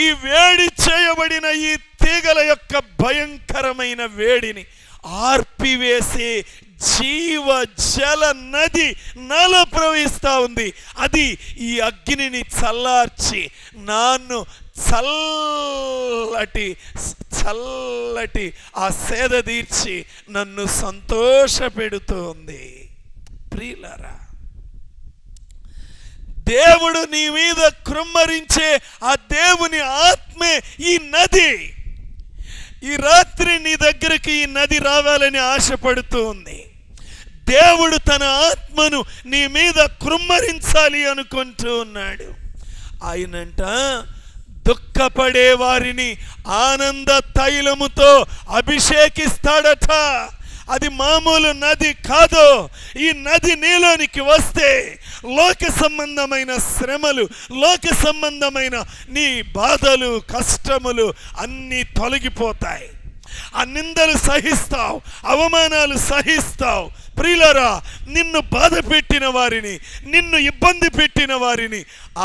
S1: ఈ వేడి చేయబడిన ఈ తీగల యొక్క భయంకరమైన వేడిని ఆర్పివేసే జీవ జల నది నాలో ప్రవహిస్తా ఉంది. అది ఈ అగ్నిని చల్లార్చి నన్ను చల్లటి ఆ సేద తీర్చి నన్ను సంతోష పెడుతోంది. ప్రియులారా, దేవుడు నీ మీద కృమ్మరించే ఆ దేవుని ఆత్మే ఈ నది. ఈ రాత్రి నీ దగ్గరికి ఈ నది రావాలని ఆశపడుతూ ఉంది. దేవుడు తన ఆత్మను నీ మీద కృమ్మరించాలి అనుకుంటూ ఉన్నాడు. ఆయనంట దుఃఖపడే వారిని ఆనంద తైలముతో అభిషేకిస్తాడట. అది మామూలు నది కాదు. ఈ నది నీలోనికి వస్తే లోక సంబంధమైన శ్రమలు, లోక సంబంధమైన నీ బాధలు, కష్టములు అన్నీ తొలగిపోతాయి. ఆ నిందలు సహిస్తావు, అవమానాలు సహిస్తావు. ప్రియులారా, నిన్ను బాధ పెట్టిన వారిని, నిన్ను ఇబ్బంది పెట్టిన వారిని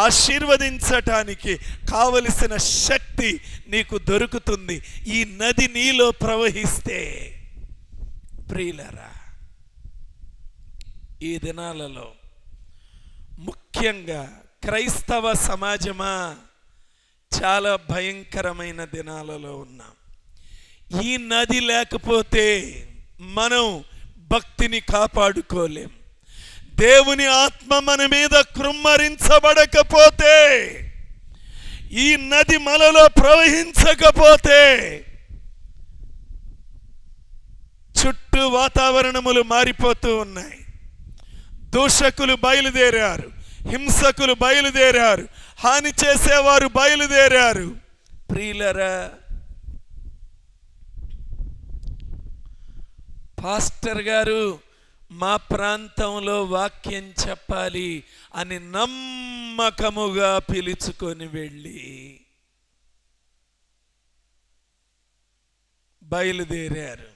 S1: ఆశీర్వదించటానికి కావలసిన శక్తి నీకు దొరుకుతుంది ఈ నది నీలో ప్రవహిస్తే. ప్రియులారా, ఈ దినాలలో ముఖ్యంగా క్రైస్తవ సమాజమా చాలా భయంకరమైన దినాలలో ఉన్నాం. ఈ నది లేకపోతే మనం భక్తిని కాపాడుకోలేం. దేవుని ఆత్మ మన మీద కృమ్మరించబడకపోతే, ఈ నది మనలో ప్రవహించకపోతే చుట్టూ వాతావరణములు మారిపోతూ ఉన్నాయి. దూషకులు బయలుదేరారు, హింసకులు బయలుదేరారు, హాని చేసేవారు బయలుదేరారు. ప్రియులరా, పాస్టర్ గారు మా ప్రాంతంలో వాక్యం చెప్పాలి అని నమ్మకముగా పిలుచుకొని వెళ్ళి బయలుదేరారు.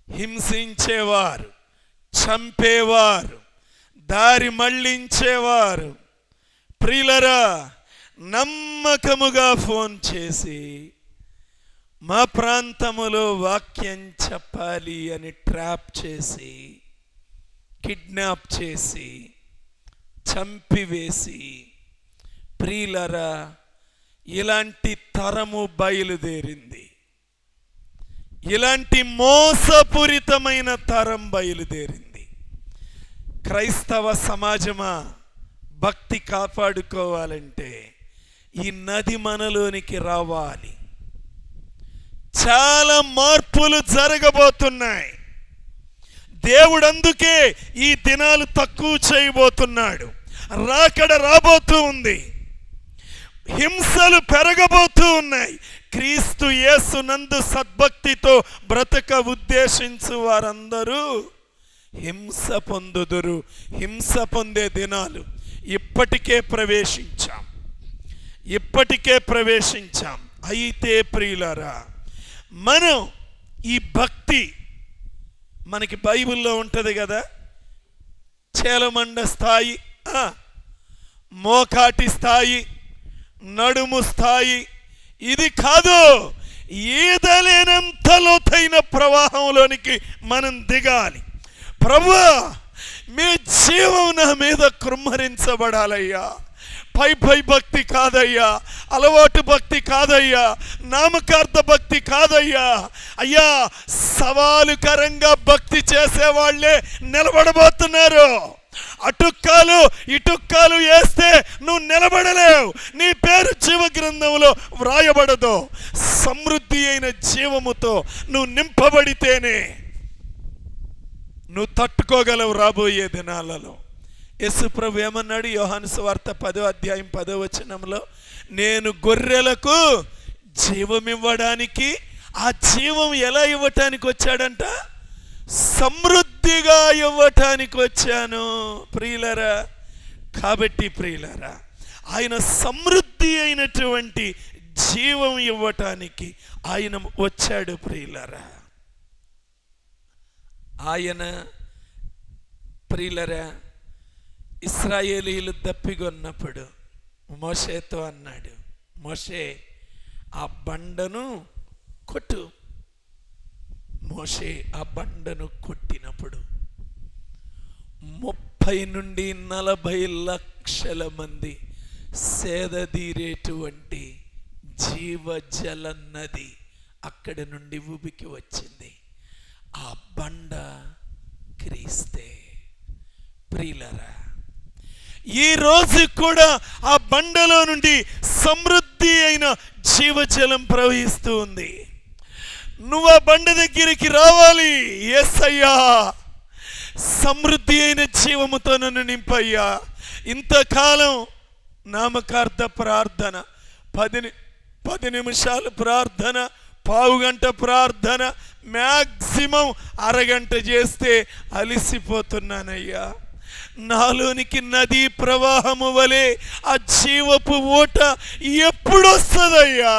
S1: హింసించేవారు, చంపేవారు, దారి మళ్ళించేవారు ప్రియులరా నమ్మకముగా ఫోన్ చేసి మా ప్రాంతములో వాక్యం చెప్పాలి అని ట్రాప్ చేసి, కిడ్నాప్ చేసి చంపివేసి. ప్రియులరా, ఇలాంటి తరము బయలుదేరింది. ఇలాంటి మోసపూరితమైన తరం బయలుదేరింది. క్రైస్తవ సమాజమా, భక్తి కాపాడుకోవాలంటే ఈ నది మనలోనికి రావాలి. చాలా మార్పులు జరగబోతున్నాయి. దేవుడు అందుకే ఈ దినాలు తక్కువ చేయబోతున్నాడు. రాకడ రాబోతూ ఉంది. హింసలు పెరగబోతూ ఉన్నాయి. క్రీస్తు యేసునందు సద్భక్తితో బ్రతక ఉద్దేశించు వారందరూ హింస పొందుదురు. హింస పొందే దినాలు ఇప్పటికే ప్రవేశించాం. అయితే ప్రియులారా, మనం ఈ భక్తి మనకి బైబిల్లో ఉంటుంది కదా, చేలమండ స్థాయి, మోకాటి స్థాయి, నడుము స్థాయి. ఇది కాదు, ఈదలేనంత లోతైన ప్రవాహంలోనికి మనం దిగాలి. ప్రభువా, మీ జీవం నా మీద కృమ్మరించబడాలయ్యా. పై భక్తి కాదయ్యా, అలవాటు భక్తి కాదయ్యా, నామకార్థ భక్తి కాదయ్యా. అయ్యా, సవాలుకరంగా భక్తి చేసేవాళ్లే నిలబడబోతున్నారు. అటుక్కాలు ఇటుక్కాలు వేస్తే నువ్వు నిలబడలేవు. నీ పేరు జీవ గ్రంథంలో వ్రాయబడదు. సమృద్ధి అయిన జీవముతో నువ్వు నింపబడితేనే నువ్వు తట్టుకోగలవు రాబోయే దినాలలో. యేసు ప్రభు ఏమన్నాడు? యోహాను సువార్త 10వ అధ్యాయం 10వ వచనంలో, నేను గొర్రెలకు జీవం ఇవ్వడానికి, ఆ జీవం ఎలా ఇవ్వటానికి వచ్చాడంట? సమృద్ధిగా ఇవ్వటానికి వచ్చాను. ప్రియులరా, కాబట్టి ప్రియులరా, ఆయన సమృద్ధి అయినటువంటి జీవం ఇవ్వటానికి ఆయన వచ్చాడు. ప్రియులరా, ఆయన ప్రియులరా, ఇశ్రాయేలీయులు దప్పిగొన్నప్పుడు మోషేతో అన్నాడు, మోషే ఆ బండను కొట్టు. మోషే ఆ బండను కొట్టినప్పుడు 30 నుండి 40 లక్షల మంది సేదదీరేటువంటి జీవజల నది అక్కడి నుండి ఉబికి వచ్చింది. ఆ బండ క్రీస్తే. ప్రియులరా, ఈ రోజు కూడా ఆ బండలో నుండి సమృద్ధి అయిన జీవజలం ప్రవహిస్తూ ఉంది. నువ్వు ఆ బండ దగ్గరికి రావాలి. యేసయ్యా, సమృద్ధి అయిన జీవముతో నన్ను నింపయ్యా. ఇంతకాలం నామకార్థ ప్రార్థన, 10 నిమిషాలు ప్రార్థన, పావుగంట ప్రార్థన, మ్యాక్సిమం అరగంట చేస్తే అలిసిపోతున్నానయ్యా. నాలోనికి నదీ ప్రవాహము వలె ఆ జీవపు ఊట ఎప్పుడొస్తుందయ్యా?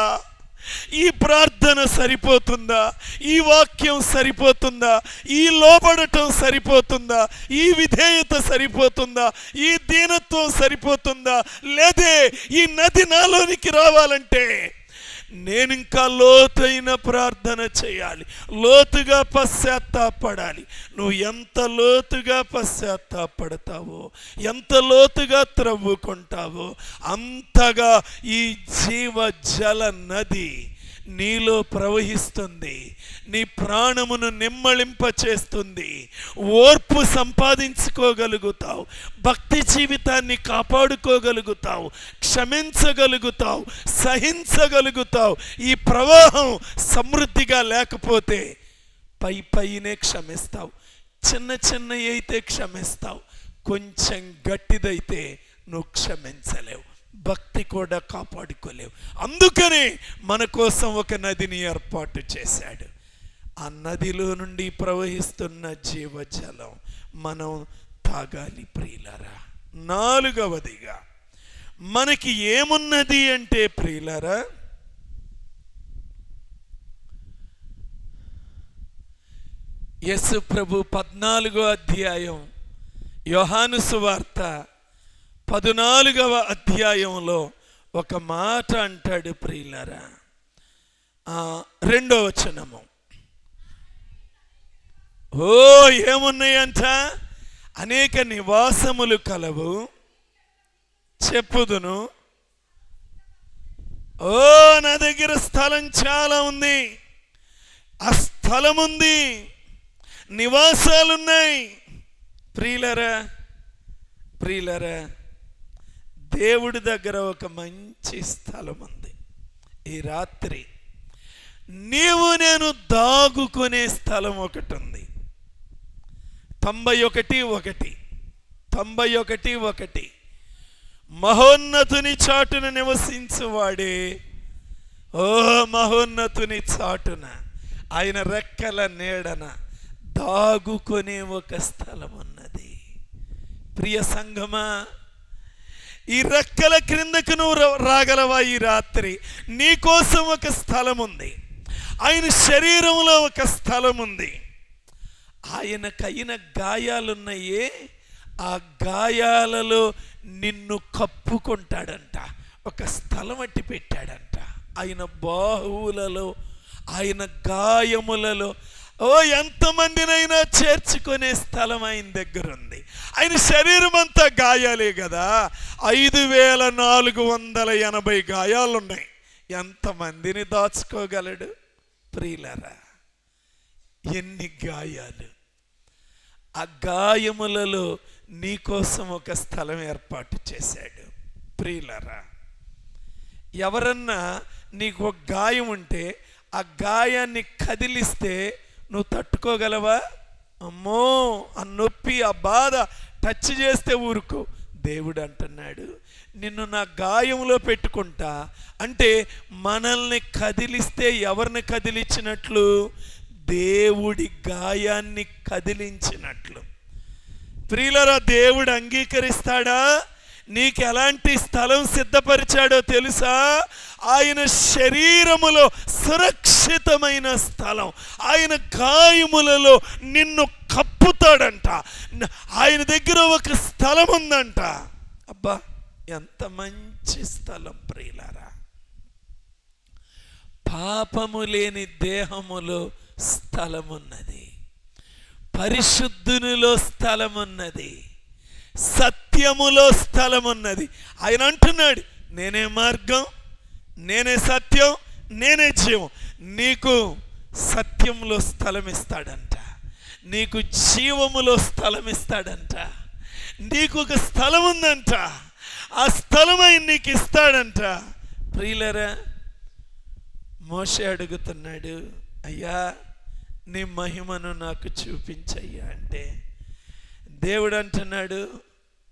S1: ఈ ప్రార్థన సరిపోతుందా? ఈ వాక్యం సరిపోతుందా? ఈ లోబడటం సరిపోతుందా? ఈ విధేయత సరిపోతుందా? ఈ దీనత్వం సరిపోతుందా? లేదే, ఈ నది నాలోనికి రావాలంటే నేను ఇంకా లోతైన ప్రార్థన చేయాలి, లోతుగా పశ్చాత్తాపడాలి. నువ్వు ఎంత లోతుగా పశ్చాత్తాపడతావో, ఎంత లోతుగా త్రవ్వుకుంటావో, అంతగా ఈ జీవజల నది నీలో ప్రవహిస్తుంది. నీ ప్రాణమును నిమ్మళింపచేస్తుంది. ఓర్పు సంపాదించుకోగలుగుతావు, భక్తి జీవితాన్ని కాపాడుకోగలుగుతావు, క్షమించగలుగుతావు, సహించగలుగుతావు. ఈ ప్రవాహం సమృద్ధిగా లేకపోతే పైనే క్షమిస్తావు, చిన్న అయితే క్షమిస్తావు, కొంచెం గట్టిదైతే నువ్వు క్షమించలేవు, భక్తి కూడా కాపాడుకోలేవు. అందుకనే మన కోసం ఒక నదిని ఏర్పాటు చేశాడు. ఆ నదిలో నుండి ప్రవహిస్తున్న జీవజలం మనం తాగాలి. ప్రియులారా, 4వదిగా మనకి ఏమున్నది అంటే ప్రియులారా, యేసు ప్రభు 14వ అధ్యాయం యోహాను సువార్త 14వ అధ్యాయంలో ఒక మాట అంటాడు ప్రియులారా. 2వ వచనము, ఏమున్నాయంట? అనేక నివాసములు కలవు, చెప్పుదును, ఓ నా దగ్గర స్థలం చాలా ఉంది, ఆ స్థలం ఉంది, నివాసాలున్నాయి. ప్రియులరా, దేవుడి దగ్గర ఒక మంచి స్థలం ఉంది. ఈ రాత్రి నీవు నేను దాగుకునే స్థలం ఒకటి ఉంది. 91:1 మహోన్నతుని చాటున నివసించువాడే, ఓ మహోన్నతుని చాటున ఆయన రెక్కల నీడన దాగుకునే ఒక స్థలం ఉన్నది. ప్రియ సంఘమా, ఈ రెక్కల క్రిందకు నువ్వు రాగలవా? ఈ రాత్రి నీ కోసం ఒక స్థలం ఉంది. ఆయన శరీరంలో ఒక స్థలం ఉంది. ఆయనకైన గాయాలున్నాయే, ఆ గాయాలలో నిన్ను కప్పుకుంటాడంట. ఒక స్థలం అట్టి పెట్టాడంట. ఆయన బాహువులలో, ఆయన గాయములలో ఎంతమందినైనా చేర్చుకునే స్థలం ఆయన దగ్గర ఉంది. ఆయన శరీరం అంతా గాయాలే కదా. 5480 గాయాలున్నాయి. ఎంతమందిని దాచుకోగలడు? ప్రియులారా, ఎన్ని గాయాలు! ఆ గాయములలో నీకోసం ఒక స్థలం ఏర్పాటు చేశాడు. ప్రియులారా, ఎవరన్నా నీకు ఒక గాయం ఉంటే ఆ గాయాన్ని కదిలిస్తే నువ్వు తట్టుకోగలవా? అమ్మో, ఆ నొప్పి, ఆ బాధ టచ్ చేస్తే ఊరుకో. దేవుడు అంటున్నాడు, నిన్ను నా గాయంలో పెట్టుకుంటా. అంటే మనల్ని కదిలిస్తే ఎవరిని కదిలించినట్లు? దేవుడి గాయాన్ని కదిలించినట్లు. ప్రియులారా, దేవుడు అంగీకరిస్తాడా? నీకు ఎలాంటి స్థలం సిద్ధపరిచాడో తెలుసా? ఆయన శరీరములో సురక్షితమైన స్థలం. ఆయన గాయములలో నిన్ను కప్పుతాడంట. ఆయన దగ్గర ఒక స్థలం ఉందంట. అబ్బా, ఎంత మంచి స్థలం ప్రియులారా! పాపము లేని దేహములో స్థలమున్నది, పరిశుద్ధునిలో స్థలమున్నది, సత్యములో స్థలమున్నది. ఆయన అంటున్నాడు, నేనే మార్గం, నేనే సత్యం, నేనే జీవం. నీకు సత్యంలో స్థలం ఇస్తాడంట, నీకు జీవములో స్థలం ఇస్తాడంట. నీకు ఒక స్థలం ఉందంట, ఆ స్థలం ఆయన నీకు ఇస్తాడంట. ప్రియులరా, మోషే అడుగుతున్నాడు, అయ్యా నీ మహిమను నాకు చూపించయ్యా అంటే దేవుడు అంటున్నాడు,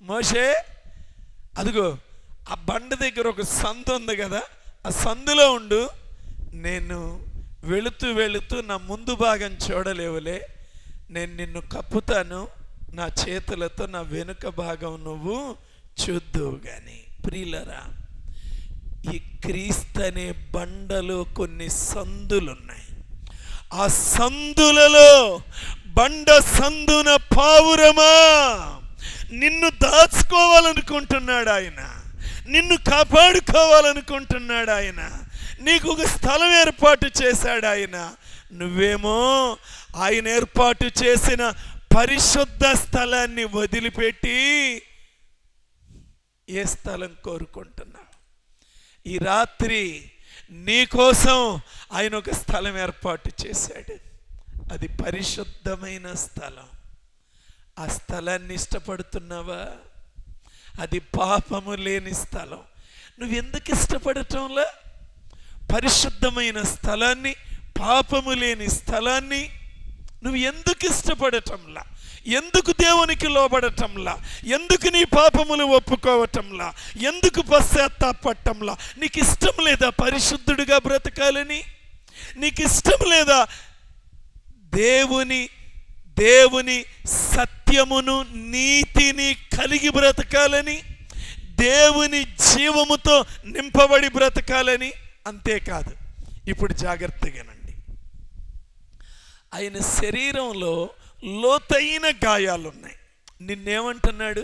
S1: మోషే అదిగో ఆ బండ దగ్గర ఒక సందు ఉంది కదా, ఆ సందులో ఉండు. నేను వెళుతూ వెళుతూ నా ముందు భాగం చూడలేవులే, నేను నిన్ను కప్పుతాను నా చేతులతో, నా వెనుక భాగం నువ్వు చూద్దువు గాని. ప్రియులరా, ఈ క్రీస్తు అనే బండలో కొన్ని సందులున్నాయి. ఆ సందులలో బండ సందున పావురమా నిన్ను దాచుకోవాలనుకుంటున్నాడు ఆయన, నిన్ను కాపాడుకోవాలనుకుంటున్నాడు ఆయన. నీకు ఒక స్థలం ఏర్పాటు చేశాడు ఆయన. నువ్వేమో ఆయన ఏర్పాటు చేసిన పరిశుద్ధ స్థలాన్ని వదిలిపెట్టి ఏ స్థలం కోరుకుంటున్నావు? ఈ రాత్రి నీ కోసం ఆయన ఒక స్థలం ఏర్పాటు చేశాడు. అది పరిశుద్ధమైన స్థలం. ఆ స్థలాన్ని ఇష్టపడుతున్నావా? అది పాపము లేని స్థలం. నువ్వు ఎందుకు ఇష్టపడటంలా? పరిశుద్ధమైన స్థలాన్ని, పాపము లేని స్థలాన్ని నువ్వు ఎందుకు ఇష్టపడటంలా? ఎందుకు దేవునికి లోబడటంలా? ఎందుకు నీ పాపములు ఒప్పుకోవటంలా? ఎందుకు పశ్చాత్తాపడటంలా? నీకు ఇష్టం లేదా పరిశుద్ధుడిగా బ్రతకాలని? నీకు ఇష్టం లేదా దేవుని సత్యమును, నీతిని కలిగి బ్రతకాలని, దేవుని జీవముతో నింపబడి బ్రతకాలని? అంతేకాదు, ఇప్పుడు జాగ్రత్తగానండి, ఆయన శరీరంలో లోతైన గాయాలున్నాయి. నిన్నేమంటున్నాడు?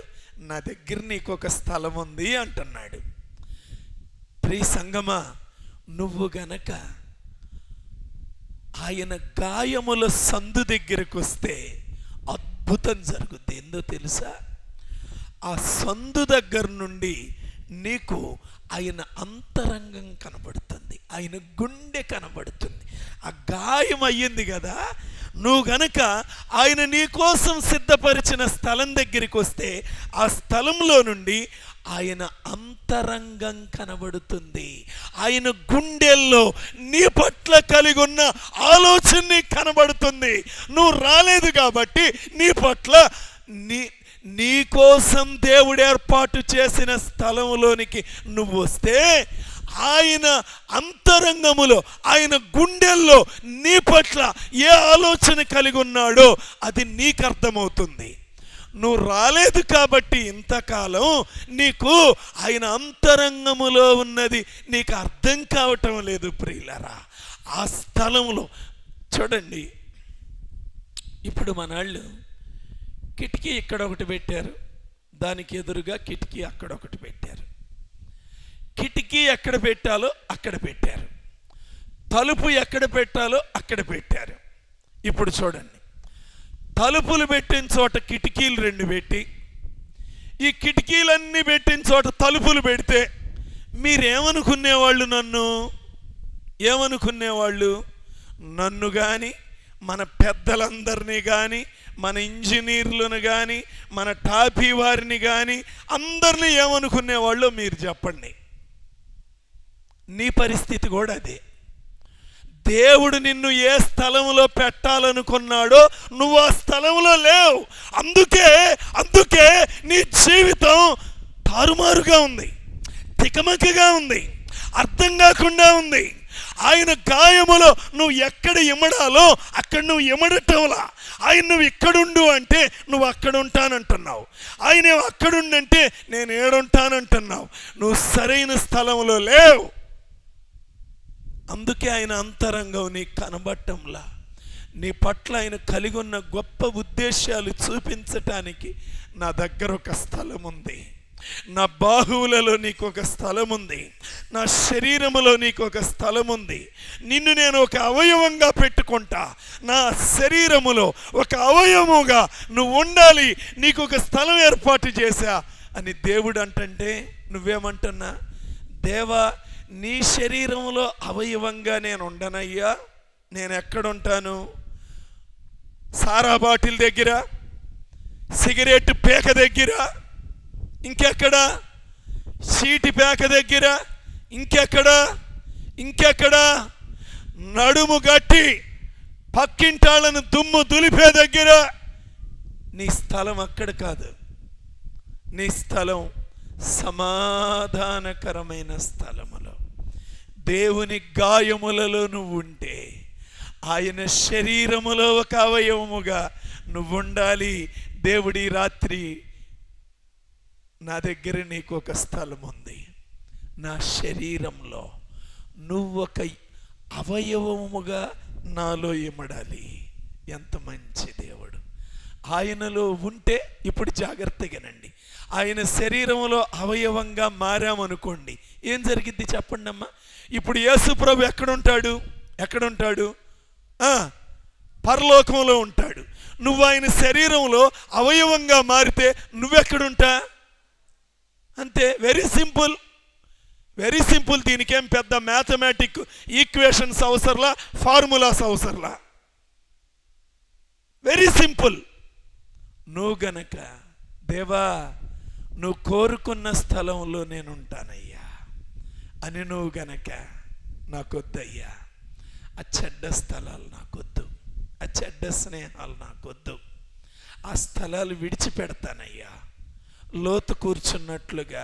S1: నా దగ్గర నీకు ఒక స్థలం ఉంది అంటున్నాడు. ప్రియ సంగమా, నువ్వు గనక ఆయన గాయముల సందు దగ్గరకు వస్తే అద్భుతం జరుగుద్ది. ఏందో తెలుసా? ఆ సందు దగ్గర నుండి నీకు ఆయన అంతరంగం కనబడుతుంది, ఆయన గుండె కనబడుతుంది. ఆ గాయం అయ్యింది కదా, నువ్వు గనక ఆయన నీ కోసం సిద్ధపరిచిన స్థలం దగ్గరికి వస్తే ఆ స్థలంలో నుండి ఆయన అంతరంగం కనబడుతుంది. ఆయన గుండెల్లో నీ పట్ల కలిగి ఉన్న ఆలోచన కనబడుతుంది. నువ్వు రాలేదు కాబట్టి నీ పట్ల నీ కోసం దేవుడు ఏర్పాటు చేసిన స్థలంలోనికి నువ్వు వస్తే ఆయన అంతరంగములో, ఆయన గుండెల్లో నీ పట్ల ఏ ఆలోచన కలిగి ఉన్నాడో అది నీకు అర్థమవుతుంది. నువ్వు రాలేదు కాబట్టి ఇంతకాలం నీకు ఆయన అంతరంగములో ఉన్నది నీకు అర్థం కావటం లేదు ప్రియులారా. ఆ స్థలంలో చూడండి, ఇప్పుడు మన కిటికీ ఇక్కడ ఒకటి పెట్టారు, దానికి ఎదురుగా కిటికీ అక్కడ ఒకటి పెట్టారు. కిటికీ ఎక్కడ పెట్టాలో అక్కడ పెట్టారు, తలుపు ఎక్కడ పెట్టాలో అక్కడ పెట్టారు. ఇప్పుడు చూడండి, తలుపులు పెట్టిన చోట కిటికీలు 2 పెట్టి, ఈ కిటికీలన్నీ పెట్టిన చోట తలుపులు పెడితే మీరేమనుకునేవాళ్ళు? ఏమనుకునేవాళ్ళు? నన్ను కానీ, మన పెద్దలందరినీ కానీ, మన ఇంజనీర్లను కానీ, మన టాపీ వారిని కానీ అందరినీ ఏమనుకునేవాళ్ళు మీరు చెప్పండి. నీ పరిస్థితి కూడా అదే. దేవుడు నిన్ను ఏ స్థలంలో పెట్టాలనుకున్నాడో నువ్వు ఆ స్థలంలో లేవు. అందుకే నీ జీవితం తారుమారుగా ఉంది, తికమకగా ఉంది, అర్థం కాకుండా ఉంది. ఆయన గాయములో నువ్వు ఎక్కడ ఇమడాలో అక్కడ నువ్వు ఇమడటంలా. ఆయన నువ్వు ఇక్కడుండు అంటే నువ్వు అక్కడ ఉంటానంటున్నావు, ఆయన అక్కడుండంటే నేను ఏడుంటానంటున్నావు. నువ్వు సరైన స్థలంలో లేవు. అందుకే ఆయన అంతరంగం నీకు కనబట్టంలా. నీ పట్ల ఆయన కలిగి ఉన్న గొప్ప ఉద్దేశాలు చూపించటానికి నా దగ్గర ఒక స్థలం ఉంది, నా బాహువులలో నీకు ఒక స్థలం ఉంది, నా శరీరములో నీకు ఒక స్థలం ఉంది. నిన్ను నేను ఒక అవయవంగా పెట్టుకుంటా, నా శరీరములో ఒక అవయవముగా నువ్వు ఉండాలి, నీకు ఒక స్థలం ఏర్పాటు చేశా అని దేవుడు అంటంటే నువ్వేమంటున్నా? దేవా, నీ శరీరంలో అవయవంగా నేను ఉండనయ్యా. నేను ఎక్కడుంటాను? సారా బాటిల్ దగ్గర, సిగరెట్ పేక దగ్గర, ఇంకెక్కడా? చీటి పేక దగ్గర, ఇంకెక్కడా? నడుము గట్టి పక్కింటాళ్ళను దుమ్ము దులిపే దగ్గర. నీ స్థలం అక్కడ కాదు. నీ స్థలం సమాధానకరమైన స్థలములో, దేవుని గాయములలో నువ్వు ఉంటే, ఆయన శరీరములో ఒక అవయవముగా నువ్వు ఉండాలి. దేవుడి రాత్రి నా దగ్గర నీకు ఒక స్థలం ఉంది, నా శరీరంలో నువ్వు ఒక అవయవముగా నాలో ఇమడాలి. ఎంత మంచి దేవుడు! ఆయనలో ఉంటే, ఇప్పుడు జాగ్రత్తగానండి, ఆయన శరీరంలో అవయవంగా మారామనుకోండి, ఏం జరిగిద్ది చెప్పండి అమ్మా? ఇప్పుడు యేసు ప్రభు ఎక్కడుంటాడు? పరలోకంలో ఉంటాడు. నువ్వు ఆయన శరీరంలో అవయవంగా మారితే నువ్వెక్కడుంటా? అంతే. Very simple. దీనికేం పెద్ద మ్యాథమెటిక్ ఈక్వేషన్స్ అవసరంలా, ఫార్ములాస్ అవసరంలా. Very simple. నువ్వు గనక దేవా, నువ్వు కోరుకున్న స్థలంలో నేను ఉంటానయ్యా అని నువ్వు గనక, నాకొద్దయ్యా ఆ చెడ్డ స్థలాలు, నాకొద్దు ఆ చెడ్డ స్నేహాలు, నాకొద్దు, ఆ స్థలాలు విడిచిపెడతానయ్యా. లోతు కూర్చున్నట్లుగా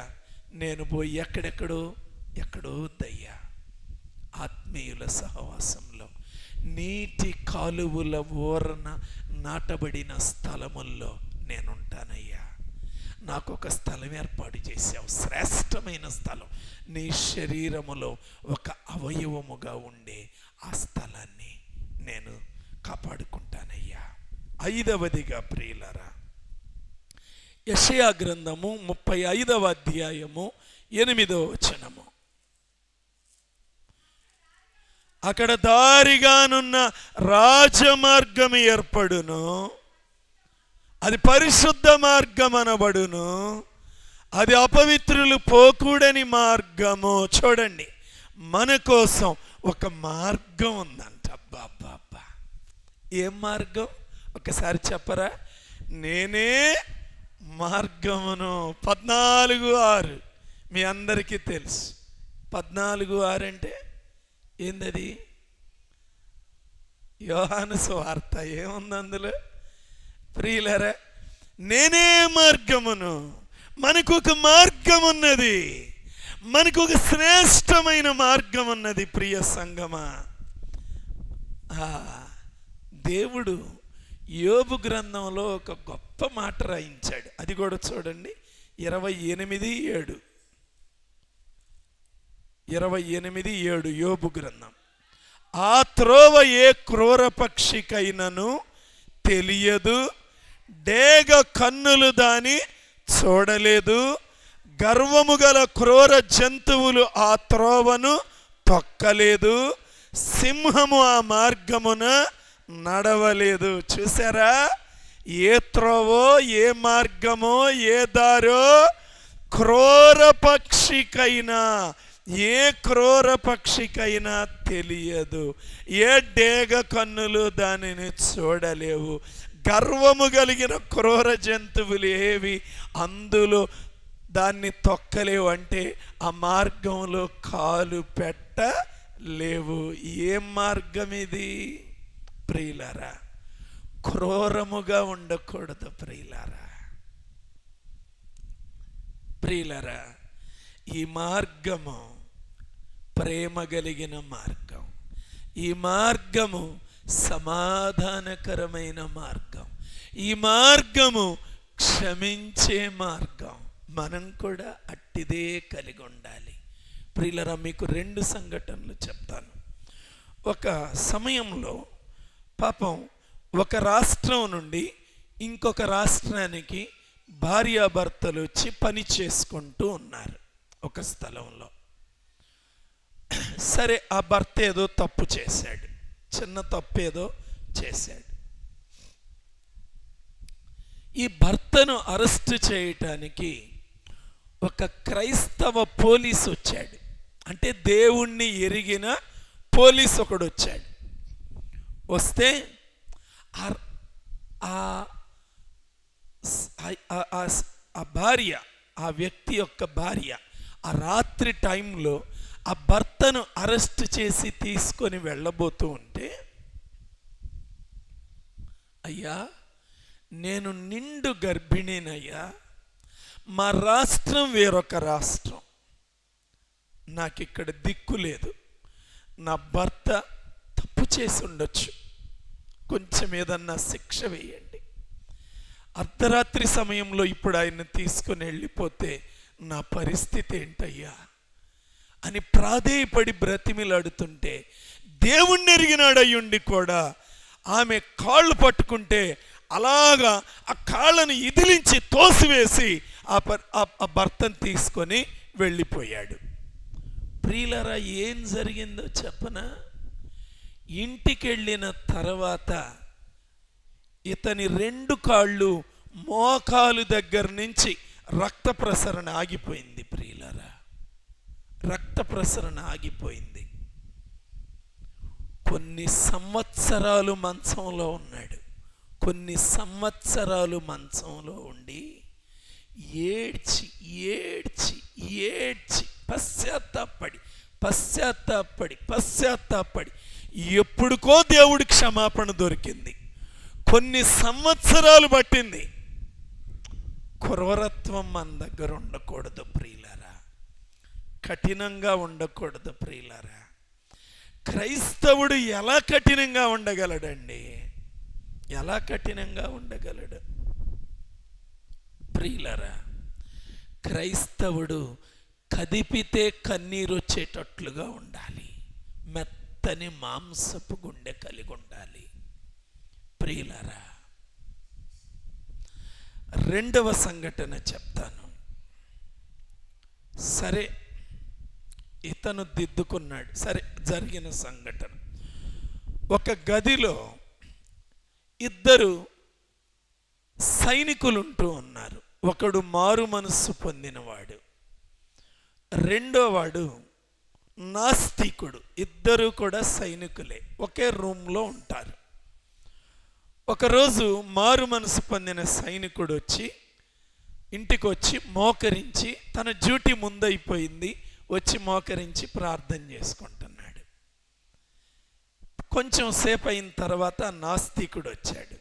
S1: నేను పోయి ఎక్కడో వద్దయ్యా. ఆత్మీయుల సహవాసంలో, నీటి కాలువల ఓరన నాటబడిన స్థలముల్లో నేనుంటానయ్యా. నాకు ఒక స్థలం ఏర్పాటు చేసావు, శ్రేష్టమైన స్థలం. నీ శరీరములో ఒక అవయవముగా ఉండే ఆ స్థలాన్ని నేను కాపాడుకుంటానయ్యా. 5వదిగా ప్రియులారా, యెషయా గ్రంథము 35వ అధ్యాయము 8వ వచనము. అక్కడ దారిగానున్న రాజమార్గం ఏర్పడును, అది పరిశుద్ధ మార్గం అనబడును. అది అపవిత్రులు పోకూడని మార్గము. చూడండి, మన కోసం ఒక మార్గం ఉందంట. అబ్బా, ఏం మార్గం? ఒకసారి చెప్పరా? నేనే మార్గమును. 14:6 మీ అందరికీ తెలుసు. 14:6 అంటే ఏందది? యోహాను సువార్త. ఏముంది అందులో? ప్రియులారా, నేనే మార్గమును. మనకు ఒక మార్గం ఉన్నది, మనకు ఒక శ్రేష్టమైన మార్గం ఉన్నది. ప్రియ సంగమా, దేవుడు యోబు గ్రంథంలో ఒక గొప్ప మాట రాయించాడు. అది కూడా చూడండి, 28:7. 28:7 యోబు గ్రంథం. ఆ త్రోవ ఏ క్రూర పక్షికైనను తెలియదు, డేగ కన్నులు దాని చూడలేదు, గర్వము గల క్రూర జంతువులు ఆ త్రోవను తొక్కలేదు, సింహము ఆ మార్గమున నడవలేదు. చూసారా? ఏ త్రోవో, ఏ మార్గమో, ఏ దారో క్రూర పక్షికైనా, ఏ క్రూర పక్షికైనా తెలియదు. ఏ డేగ కన్నులు దానిని చూడలేవు. గర్వము కలిగిన క్రూర జంతువులు ఏవి అందులో దాన్ని తొక్కలేవు. అంటే ఆ మార్గంలో కాలు పెట్టలేవు. ఏం మార్గం ఇది? ప్రియులారా, క్రూరముగా ఉండకూడదు. ప్రియులారా, ఈ మార్గము ప్రేమ కలిగిన మార్గం. ఈ మార్గము సమాధానకరమైన మార్గం. ఈ మార్గము క్షమించే మార్గం. మనం కూడా అట్టిదే కలిగి ఉండాలి. ప్రియులారా, మీకు 2 సంఘటనలు చెప్తాను. ఒక సమయంలో పాపం ఒక రాష్ట్రం నుండి ఇంకొక రాష్ట్రానికి భార్యాభర్తలు వచ్చి పని చేసుకుంటూ ఉన్నారు ఒక స్థలంలో. సరే, ఆ భర్త ఏదో తప్పు చేశాడు, చిన్న తప్పేదో చేశాడు. ఈ భర్తను అరెస్ట్ చేయటానికి ఒక క్రైస్తవ పోలీసు వచ్చాడు. అంటే దేవుణ్ణి ఎరిగిన పోలీసు ఒకడు వచ్చాడు. వస్తే ఆ భార్య, ఆ వ్యక్తి యొక్క భార్య ఆ రాత్రి టైంలో ఆ భర్తను అరెస్ట్ చేసి తీసుకొని వెళ్ళబోతూ ఉంటే, అయ్యా నేను నిండు గర్భిణీనయ్యా, మా రాష్ట్రం వేరొక రాష్ట్రం, నాకు ఇక్కడ దిక్కు లేదు, నా భర్త తప్పు చేసి ఉండొచ్చు, కొంచెం ఏదన్నా శిక్ష వేయండి, అర్ధరాత్రి సమయంలో ఇప్పుడు ఆయన తీసుకుని వెళ్ళిపోతే నా పరిస్థితి ఏంటయ్యా అని ప్రాధేయపడి బ్రతిమిలాడుతుంటే, దేవుణ్ణి ఎరిగినాడయ్యుండి కూడా ఆమె కాళ్ళు పట్టుకుంటే అలాగా ఆ కాళ్ళను ఇదిలించి తోసివేసి ఆ భర్తను తీసుకొని వెళ్ళిపోయాడు. ప్రియులారా, ఏం జరిగిందో చెప్పనా? ఇంటికి వెళ్ళిన తర్వాత ఇతని 2 కాళ్ళు మోకాలు దగ్గర నుంచి రక్త ప్రసరణ ఆగిపోయింది. ప్రియులారా, రక్త ప్రసరణ ఆగిపోయింది. కొన్ని సంవత్సరాలు మంచంలో ఉన్నాడు. కొన్ని సంవత్సరాలు మంచంలో ఉండి ఏడ్చి ఏడ్చి ఏడ్చి పశ్చాత్తాపడి ఎప్పుడుకో దేవుడి క్షమాపణ దొరికింది. కొన్ని సంవత్సరాలు పట్టింది. క్రూరత్వం మన దగ్గర ఉండకూడదు ప్రియులారా, కఠినంగా ఉండకూడదు ప్రియులారా. క్రైస్తవుడు ఎలా కఠినంగా ఉండగలడండి? ఎలా కఠినంగా ఉండగలడు ప్రియులారా? క్రైస్తవుడు కదిపితే కన్నీరు వచ్చేటట్లుగా ఉండాలి. మెత్తని మాంసపు గుండె కలిగి ఉండాలి ప్రియులారా. 2వ సంఘటన చెప్తాను. సరే, ఇతను దిద్దుకున్నాడు. సరే, జరిగిన సంఘటన, ఒక గదిలో 2 సైనికులు ఉంటూ ఉన్నారు. ఒకడు మారు మనస్సు పొందినవాడు, రెండోవాడు నాస్తికుడు. ఇద్దరు కూడా సైనికులే, ఒకే రూమ్లో ఉంటారు. ఒకరోజు మారు మనసు పొందిన సైనికుడు ఇంటికి వచ్చి మోకరించి, తన డ్యూటీ ముందైపోయింది, వచ్చి మోకరించి ప్రార్థన చేసుకుంటున్నాడు. కొంచెం సేపు అయిన తర్వాత నాస్తికుడు వచ్చాడు.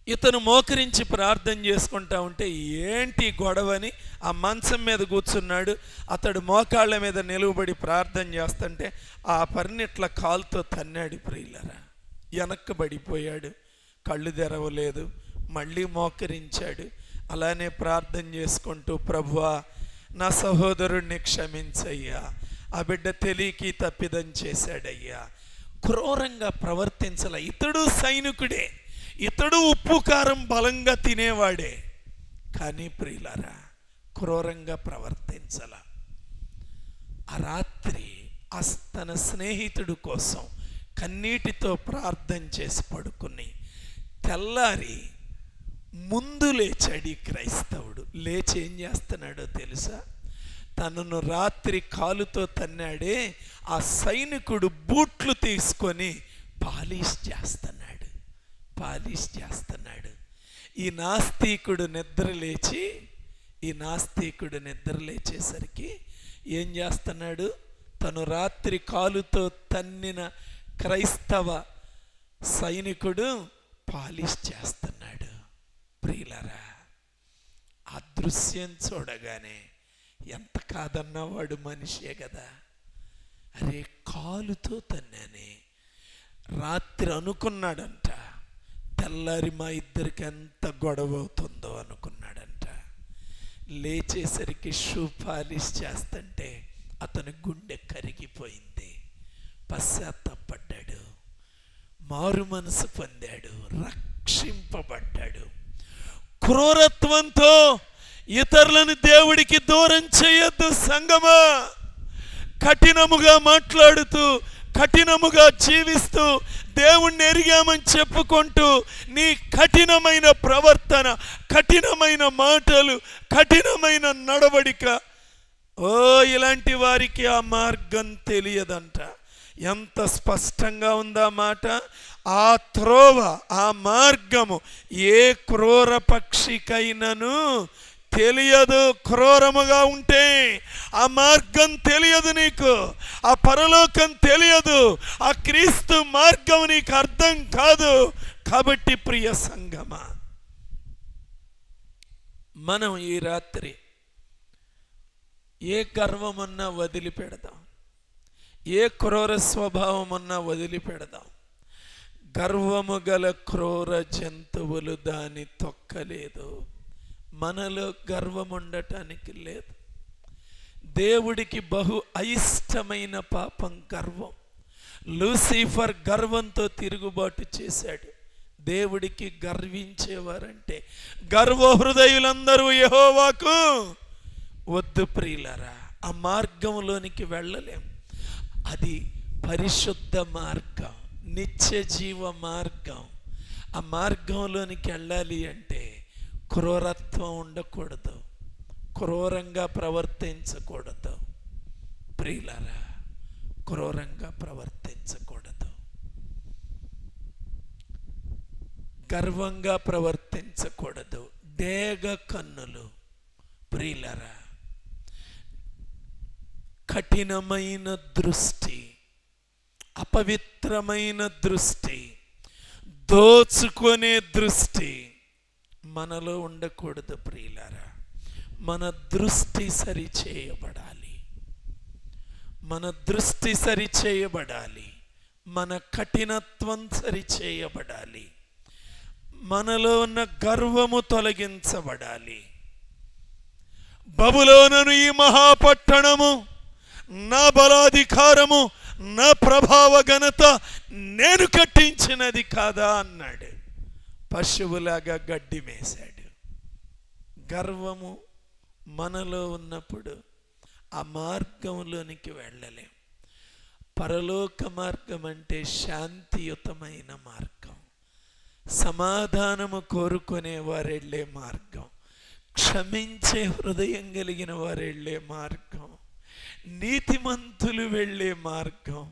S1: ఇతను మోకరించి ప్రార్థన చేసుకుంటా ఉంటే ఏంటి గొడవని ఆ మంచం మీద కూర్చున్నాడు. అతడు మోకాళ్ళ మీద నిలువబడి ప్రార్థన చేస్తుంటే ఆ పరినిట్ల కాలుతో తన్నాడు. ప్రియులరా, వెనక్కి పడిపోయాడు, కళ్ళు తెరవలేదు, మళ్ళీ మోకరించాడు. అలానే ప్రార్థన చేసుకుంటూ, ప్రభువా నా సహోదరుణ్ణి క్షమించయ్యా, ఆ బిడ్డ తెలియకి తప్పిదం చేశాడయ్యా. క్రూరంగా ప్రవర్తించాల. ఇతడు సైనికుడే, ఇతడు ఉప్పు కారం బలంగా తినేవాడే, కానీ ప్రియులారా క్రూరంగా ప్రవర్తించాల. ఆ రాత్రి తన స్నేహితుడు కోసం కన్నీటితో ప్రార్థన చేసి పడుకుని తెల్లారి ముందు లేచాడు. ఈ క్రైస్తవుడు లేచి ఏం చేస్తున్నాడో తెలుసా? తనను రాత్రి కాలుతో తన్నాడే ఆ సైనికుడు బూట్లు తీసుకొని పాలిష్ చేస్తున్నాడు. ఈ నాస్తికుడు నిద్ర లేచేసరికి ఏం చేస్తున్నాడు? తను రాత్రి కాలుతో తన్నిన క్రైస్తవ సైనికుడు పాలిష్ చేస్తున్నాడు. ప్రియులారా, ఆ దృశ్యం చూడగానే ఎంత కాదన్నా వాడు మనిషే కదా. అరే, కాలుతో తన్నానే, రాత్రి అనుకున్నాడంట, తెల్లారి మా ఇద్దరికి ఎంత గొడవ అవుతుందో అనుకున్నాడంట. లేచేసరికి షూ పాలిష్ చేస్తుంటే అతని గుండె కరిగిపోయింది. పశ్చాత్తాపడ్డాడు, మారు మనసు పొందాడు, రక్షింపబడ్డాడు. క్రూరత్వంతో ఇతరులను దేవుడికి దూరం చేయొద్దు సంగమా. కఠినముగా మాట్లాడుతూ, కఠినముగా జీవిస్తూ, దేవుణ్ణి ఎరిగామని చెప్పుకుంటూ నీ కఠినమైన ప్రవర్తన, కఠినమైన మాటలు, కఠినమైన నడవడిక, ఇలాంటి వారికి ఆ మార్గం తెలియదంట. ఎంత స్పష్టంగా ఉందా మాట? ఆ త్రోవ, ఆ మార్గము ఏ క్రూర పక్షికైనను తెలియదు. క్రూరముగా ఉంటే ఆ మార్గం తెలియదు నీకు, ఆ పరలోకం తెలియదు, ఆ క్రీస్తు మార్గం నీకు అర్థం కాదు. కాబట్టి ప్రియ సంగమా, మనం ఈ రాత్రి ఏ గర్వమున్నా వదిలిపెడదాం, ఏ క్రూర స్వభావమున్నా వదిలిపెడదాం. గర్వము గల క్రూర జంతువులు దాని తొక్కలేదు. మనలో గర్వం ఉండటానికి లేదు. దేవుడికి బహు అయిష్టమైన పాపం గర్వం. లూసిఫర్ గర్వంతో తిరుగుబాటు చేశాడు. దేవుడికి గర్వించేవారంటే గర్వ హృదయులందరూ యెహోవాకు వద్దు. ప్రియులారా, ఆ మార్గంలోనికి వెళ్ళలేం. అది పరిశుద్ధ మార్గం, నిత్య జీవ మార్గం. ఆ మార్గంలోనికి వెళ్ళాలి అంటే క్రూరత్వం ఉండకూడదు, క్రూరంగా ప్రవర్తించకూడదు. ప్రియులారా, క్రూరంగా ప్రవర్తించకూడదు, గర్వంగా ప్రవర్తించకూడదు. డేగ కన్నులు. ప్రియులారా, కఠినమైన దృష్టి, అపవిత్రమైన దృష్టి, దోచుకునే దృష్టి మనలో ఉండకూడదు. ప్రియులారా, మన దృష్టి సరిచేయబడాలి, మన దృష్టి సరిచేయబడాలి, మన కఠినత్వం సరిచేయబడాలి, మనలో ఉన్న గర్వము తొలగించబడాలి. బబులోనును ఈ మహాపట్టణము నా బలాధికారము, నా ప్రభావ ఘనత నేను కట్టించినది కాదా అన్నాడు. పశువులాగా గడ్డి మేశాడు. గర్వము మనలో ఉన్నప్పుడు ఆ మార్గంలోనికి వెళ్ళలేం. పరలోక మార్గం అంటే శాంతియుతమైన మార్గం, సమాధానము కోరుకునే వారు వెళ్ళే మార్గం, క్షమించే హృదయం కలిగిన వారు వెళ్ళే మార్గం, నీతిమంతులు వెళ్ళే మార్గం,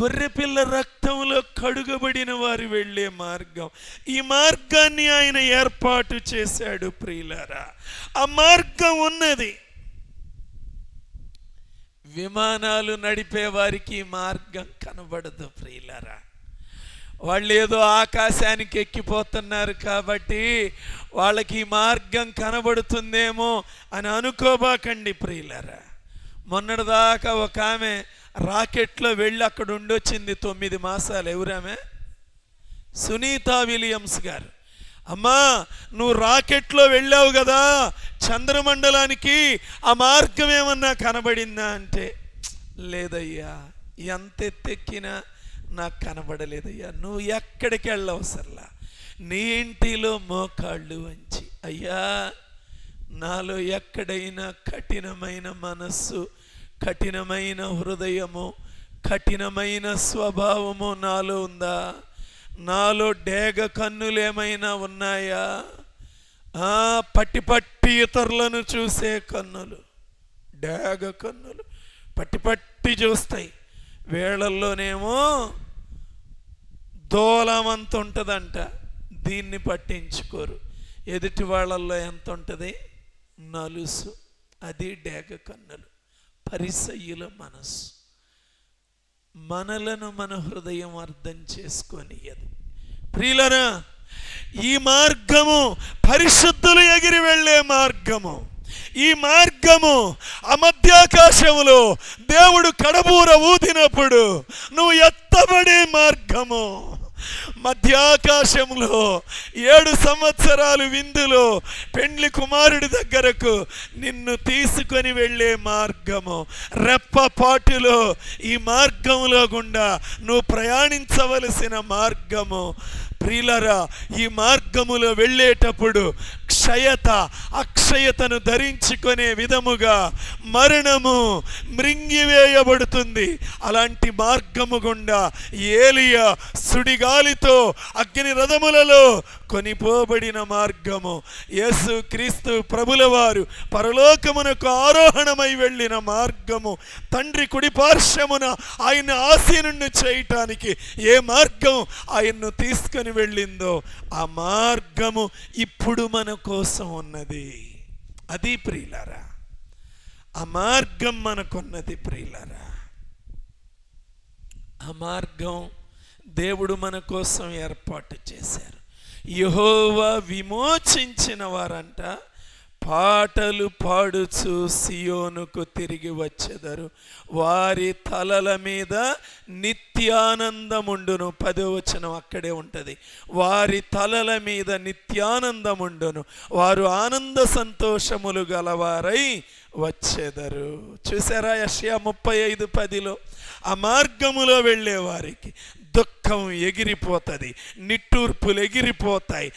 S1: గొర్రెపిల్ల రక్తంలో కడుగబడిన వారు వెళ్ళే మార్గం. ఈ మార్గాన్ని ఆయన ఏర్పాటు చేశాడు ప్రియులారా. ఆ మార్గం ఉన్నది. విమానాలు నడిపే వారికి ఈ మార్గం కనబడదు ప్రియులారా. వాళ్ళు ఏదో ఆకాశానికి ఎక్కిపోతున్నారు కాబట్టి వాళ్ళకి ఈ మార్గం కనబడుతుందేమో అని అనుకోబాకండి ప్రియులారా. మొన్నటిదాకా ఒక ఆమె రాకెట్లో వెళ్ళి అక్కడ ఉండొచ్చింది 9 మాసాలు. ఎవరామె? సునీతా విలియమ్స్ గారు. అమ్మా, నువ్వు రాకెట్లో వెళ్ళావు కదా చంద్రమండలానికి, ఆ మార్గం ఏమన్నా కనబడిందా అంటే, లేదయ్యా, ఎంత ఎత్తెక్కినా నాకు కనబడలేదయ్యా. నువ్వు ఎక్కడికి వెళ్ళవసరలా, నీ ఇంటిలో మోకాళ్ళు వంచి, అయ్యా నాలో ఎక్కడైనా కఠినమైన మనస్సు, కఠినమైన హృదయము, కఠినమైన స్వభావము నాలో ఉందా? నాలో డేగ కన్నులు ఏమైనా ఉన్నాయా? పట్టి పట్టి ఇతరులను చూసే కన్నులు, డేగ కన్నులు పట్టి పట్టి చూస్తాయి. వేళల్లోనేమో దోలమంత ఉంటుందంట, దీన్ని పట్టించుకోరు. ఎదుటి వాళ్ళల్లో ఎంత ఉంటుంది? నలుసు. అది డేగ కన్నులు, పరిసయ్యుల మనస్సు. మనలను మన హృదయం అర్థం చేసుకొనియదు ప్రియులరా. ఈ మార్గము పరిశుద్ధులు ఎగిరి వెళ్ళే మార్గము. ఈ మార్గము ఆ మధ్యాకాశములో దేవుడు కడబూర ఊదినప్పుడు నువ్వు ఎత్తబడే మార్గము. మధ్యాకాశంలో 7 సంవత్సరాలు విందులో పెండ్లి కుమారుడి దగ్గరకు నిన్ను తీసుకొని వెళ్ళే మార్గము. రెప్పపాటులో ఈ మార్గంలో గుండా నువ్వు ప్రయాణించవలసిన మార్గము. ప్రియులరా, ఈ మార్గములో వెళ్ళేటప్పుడు క్షయత అక్షయతను ధరించుకునే విధముగా మరణము మృంగివేయబడుతుంది. అలాంటి మార్గము గుండా ఏలియా సుడిగాలితో అగ్ని రథములలో కొనిపోబడిన మార్గము. యేసు క్రీస్తు ప్రభుల వారు పరలోకమునకు ఆరోహణమై వెళ్ళిన మార్గము. తండ్రి కుడి పార్శ్వమున ఆయన ఆసీనుణ్ణి చేయటానికి ఏ మార్గం ఆయన్ను తీసుకొని వెళ్ళిందో ఆ మార్గము ఇప్పుడు మన కోసం ఉన్నది. అది ప్రియులారా, ఆ మార్గం మనకున్నది ప్రియులారా. ఆ మార్గం దేవుడు మన కోసం ఏర్పాటు చేశారు. యెహోవా విమోచించిన వారంట పాటలు పాడుచు సియోనుకు తిరిగి వచ్చెదరు. వారి తలల మీద నిత్యానందముండును. 10వ వచనం అక్కడే ఉంటుంది. వారి తలల మీద నిత్యానందముండును, వారు ఆనంద సంతోషములు గలవారై వచ్చెదరు. చూసారా యెషయా 35:10లో ఆ మార్గములో వెళ్ళే వారికి దుఃఖం ఎగిరిపోతుంది, నిట్టూర్పులు ఎగిరిపోతాయి.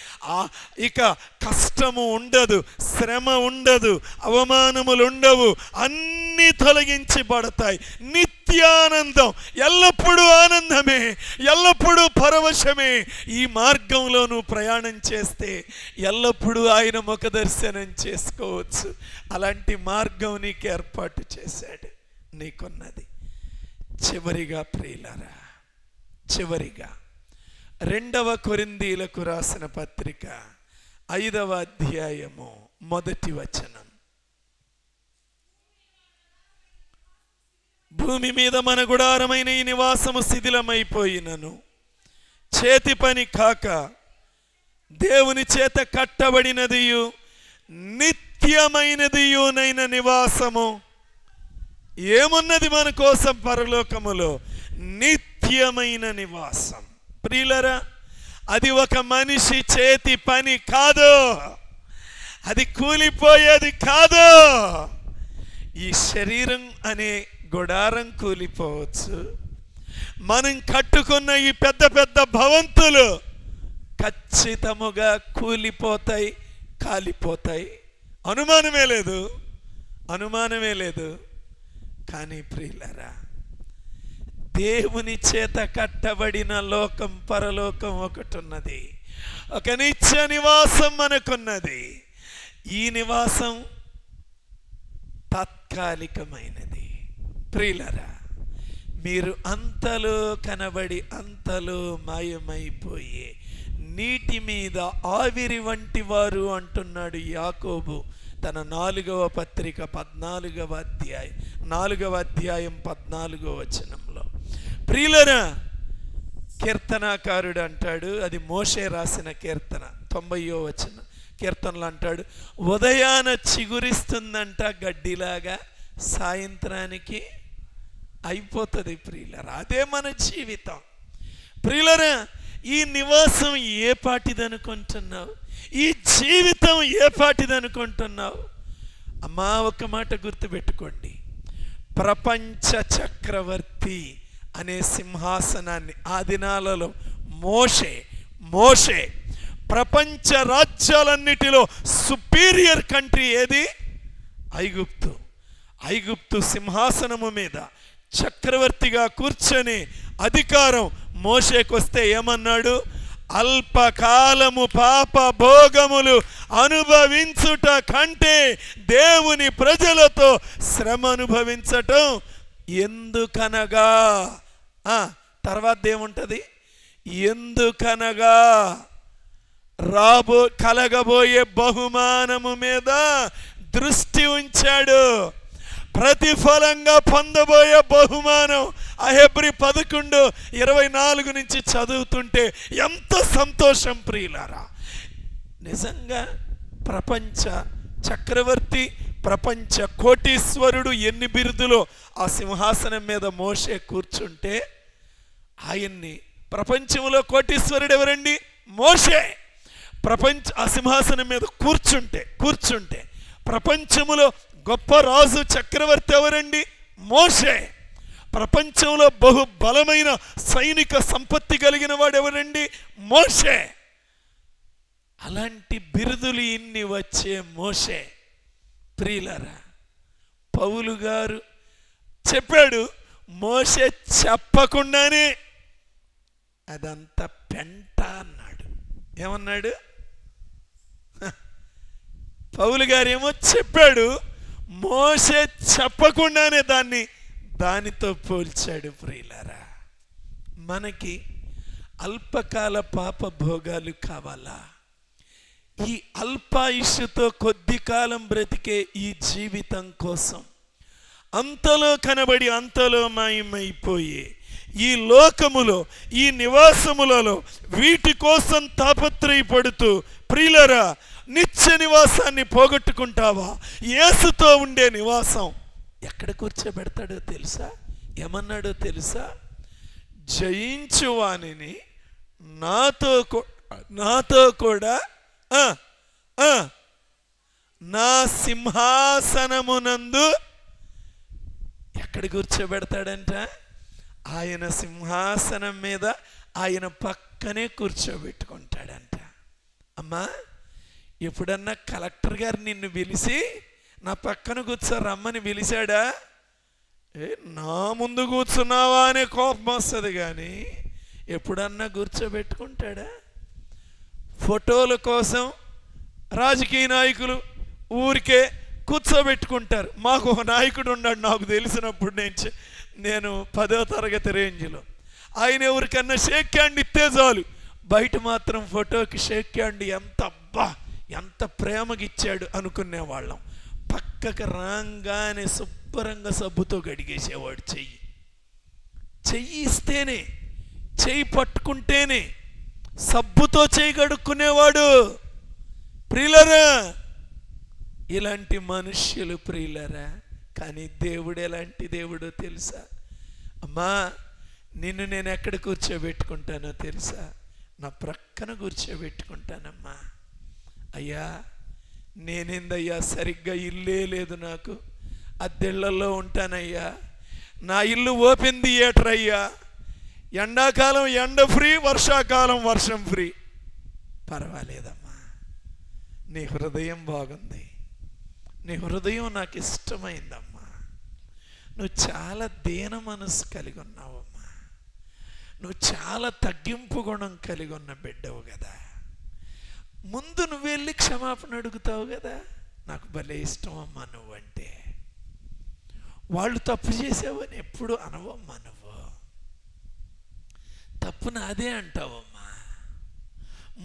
S1: ఇక కష్టము ఉండదు, శ్రమ ఉండదు, అవమానములు ఉండవు, అన్నీ తొలగించబడతాయి. నిత్యానందం, ఎల్లప్పుడూ ఆనందమే, ఎల్లప్పుడూ పరవశమే. ఈ మార్గంలో నువ్వు ప్రయాణం చేస్తే ఎల్లప్పుడూ ఆయన ముఖ దర్శనం చేసుకోవచ్చు. అలాంటి మార్గం నీకు ఏర్పాటు చేశాడు, నీకున్నది. చివరిగా ప్రియులారా, చివరిగా 2వ కొరింథీయులకు రాసిన పత్రిక 5వ అధ్యాయము 1వ వచనం. భూమి మీద మన గుడారమైన ఈ నివాసము శిథిలమైపోయినను చేతి పని కాక దేవుని చేత కట్టబడినదియు నిత్యమైనదియునైన నివాసము ఏమున్నది మన కోసం పరలోకములో? నిత్యమైన నివాసం. ప్రియులరా, అది ఒక మనిషి చేతి పని కాదు, అది కూలిపోయేది కాదు. ఈ శరీరం అనే గుడారం కూలిపోవచ్చు, మనం కట్టుకున్న ఈ పెద్ద పెద్ద భవంతులు ఖచ్చితముగా కూలిపోతాయి, కాలిపోతాయి. అనుమానమే లేదు, అనుమానమే లేదు. కానీ ప్రియులరా, దేవుని చేత కట్టబడిన లోకం, పరలోకం ఒకటి ఉన్నది. ఒక నిత్య నివాసం మనకున్నది. ఈ నివాసం తాత్కాలికమైనది. ప్రియులారా, మీరు అంతలో కనబడి అంతలో మాయమైపోయే నీటి మీద ఆవిరి వంటి వారు అంటున్నాడు యాకోబు తన 4వ పత్రిక 14వ అధ్యాయం 14వ వచనంలో. ప్రియులారా, కీర్తనాకారుడు అంటాడు, అది మోషే రాసిన కీర్తన 90వ వచనం కీర్తనలు అంటాడు, ఉదయాన చిగురిస్తుందంట గడ్డిలాగా, సాయంత్రానికి అయిపోతుంది. ప్రియులరా, అదే మన జీవితం. ప్రియులరా, ఈ నివాసం ఏ పాటిదనుకుంటున్నావు? ఈ జీవితం ఏ పాటిదనుకుంటున్నావు? అమ్మా, ఒక మాట గుర్తుపెట్టుకోండి, ప్రపంచ చక్రవర్తి అనే సింహాసనాన్ని ఆ దినాలలో మోషే ప్రపంచ రాజ్యాలన్నిటిలో సుపీరియర్ కంట్రీ ఏది? ఐగుప్తు సింహాసనము మీద చక్రవర్తిగా కూర్చొని అధికారం మోషేకొస్తే ఏమన్నాడు? అల్పకాలము పాప భోగములు అనుభవించుట కంటే దేవుని ప్రజలతో శ్రమ అనుభవించటం ఎందుకనగా, తర్వాత ఏముంటది? ఎందుకనగా కలగబోయే బహుమానము మీద దృష్టి ఉంచాడు. ప్రతిఫలంగా పొందబోయే బహుమానం ఆ హెబ్రీ 11:24 నుంచి చదువుతుంటే ఎంత సంతోషం ప్రియులారా. నిజంగా ప్రపంచ చక్రవర్తి, ప్రపంచ కోటీశ్వరుడు, ఎన్ని బిరుదులో ఆ సింహాసనం మీద మోషే కూర్చుంటే, ఆయన్ని ప్రపంచంలో కోటీశ్వరుడు ఎవరండి? మోషే. ఆ సింహాసనం మీద కూర్చుంటే ప్రపంచములో గొప్ప రాజు చక్రవర్తి ఎవరండి? మోషే. ప్రపంచంలో బహు బలమైన సైనిక సంపత్తి కలిగిన వాడు ఎవరండి? మోషే. అలాంటి బిరుదులు ఇన్ని వచ్చే మోషే, ప్రియులారా, పౌలు గారు చెప్పాడు, మోషే చెప్పకుండానే అదంతా పెంట అన్నాడు. ఏమన్నాడు? పౌలు గారేమో చెప్పాడు, మోషే చెప్పకుండానే దానితో పోల్చాడు. ప్రియులారా, మనకి అల్పకాల పాప భోగాలు కావాలా? ఈ అల్పాయుష్తో కొద్ది కాలం బ్రతికే ఈ జీవితం కోసం అంతలో కనబడి అంతలో మాయమైపోయే ఈ లోకములో, ఈ నివాసములలో వీటి కోసం తాపత్రయపడుతూ, ప్రియులారా, నిత్య నివాసాన్ని పోగొట్టుకుంటావా? యేసుతో ఉండే నివాసం ఎక్కడ కూర్చోబెడతాడో తెలుసా? ఏమన్నాడో తెలుసా? జయించు వానిని నాతో కూడా నా సింహాసనమునందు ఎక్కడ కూర్చోబెడతాడంట? ఆయన సింహాసనం మీద ఆయన పక్కనే కూర్చోబెట్టుకుంటాడంట. అమ్మా, ఎప్పుడన్నా కలెక్టర్ గారు నిన్ను పిలిచి నా పక్కన కూర్చో రమ్మని పిలిచాడా? నా ముందు కూర్చున్నావా అనే కోపం వస్తుంది, కానీ ఎప్పుడన్నా కూర్చోబెట్టుకుంటాడా? ఫోటోల కోసం రాజకీయ నాయకులు ఊరికే కూర్చోబెట్టుకుంటారు. మాకు ఒక నాయకుడు ఉన్నాడు, నాకు తెలిసినప్పుడు నేను 10వ తరగతి రేంజ్లో. ఆయన ఎవరికన్నా షేక్ హ్యాండ్ ఇస్తే చాలు, బయట మాత్రం ఫోటోకి షేక్ హ్యాండ్ ఎంత ప్రేమగా ఇచ్చాడు అనుకునేవాళ్ళం. పక్కకు రాగానే శుభ్రంగా సబ్బుతో గడిగేసేవాడు. చెయ్యి ఇస్తేనే, చెయ్యి పట్టుకుంటేనే సబ్బుతో చెయ్యి గడుక్కునేవాడు. ప్రియులరా, ఇలాంటి మనుష్యులు ప్రియులరా. కానీ దేవుడు ఎలాంటి దేవుడో తెలుసా? అమ్మా, నిన్ను నేను ఎక్కడ కూర్చోబెట్టుకుంటానో తెలుసా? నా ప్రక్కన కూర్చోబెట్టుకుంటానమ్మా. అయ్యా, నేనేందయ్యా, సరిగ్గా ఇల్లే లేదు నాకు, అద్దెళ్లలో ఉంటానయ్యా, నా ఇల్లు ఓపెన్ థియేటర్ అయ్యా, ఎండాకాలం ఎండ ఫ్రీ, వర్షాకాలం వర్షం ఫ్రీ. పర్వాలేదమ్మా, నీ హృదయం బాగుంది, నీ హృదయం నాకు ఇష్టమైందమ్మా. నువ్వు చాలా దీన మనసు కలిగి ఉన్నావమ్మా, నువ్వు చాలా తగ్గింపు గుణం కలిగి ఉన్న బిడ్డవు కదా.
S2: ముందు నువ్వు వెళ్ళి క్షమాపణ అడుగుతావు కదా. నాకు భలే ఇష్టం అమ్మా నువ్వంటే. వాళ్ళు తప్పు చేసావని ఎప్పుడు అనవమ్మా, నువ్వు తప్పు నాదే అంటావమ్మా.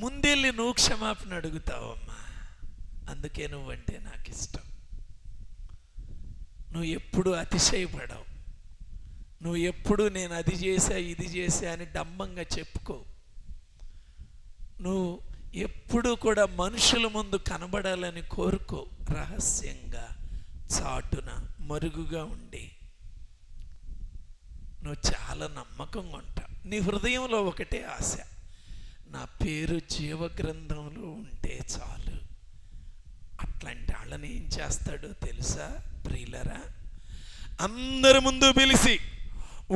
S2: ముందెళ్ళి నువ్వు క్షమాపణ అడుగుతావమ్మా. అందుకే నువ్వంటే నాకు ఇష్టం. నువ్వు ఎప్పుడు అతిశయపడవు. నువ్వు ఎప్పుడు నేను అది చేశా ఇది చేశా అని డంబంగా చెప్పుకో. నువ్వు ఎప్పుడు కూడా మనుషుల ముందు కనబడాలని కోరుకో. రహస్యంగా, చాటున, మరుగుగా ఉండి నువ్వు చాలా నమ్మకంగా ఉంటావు. నీ హృదయంలో ఒకటే ఆశ, నా పేరు జీవగ్రంథంలో ఉంటే చాలు. అట్లాంటి వాళ్ళని ఏం చేస్తాడో తెలుసా ప్రియులరా?
S1: అందరి ముందు పిలిచి,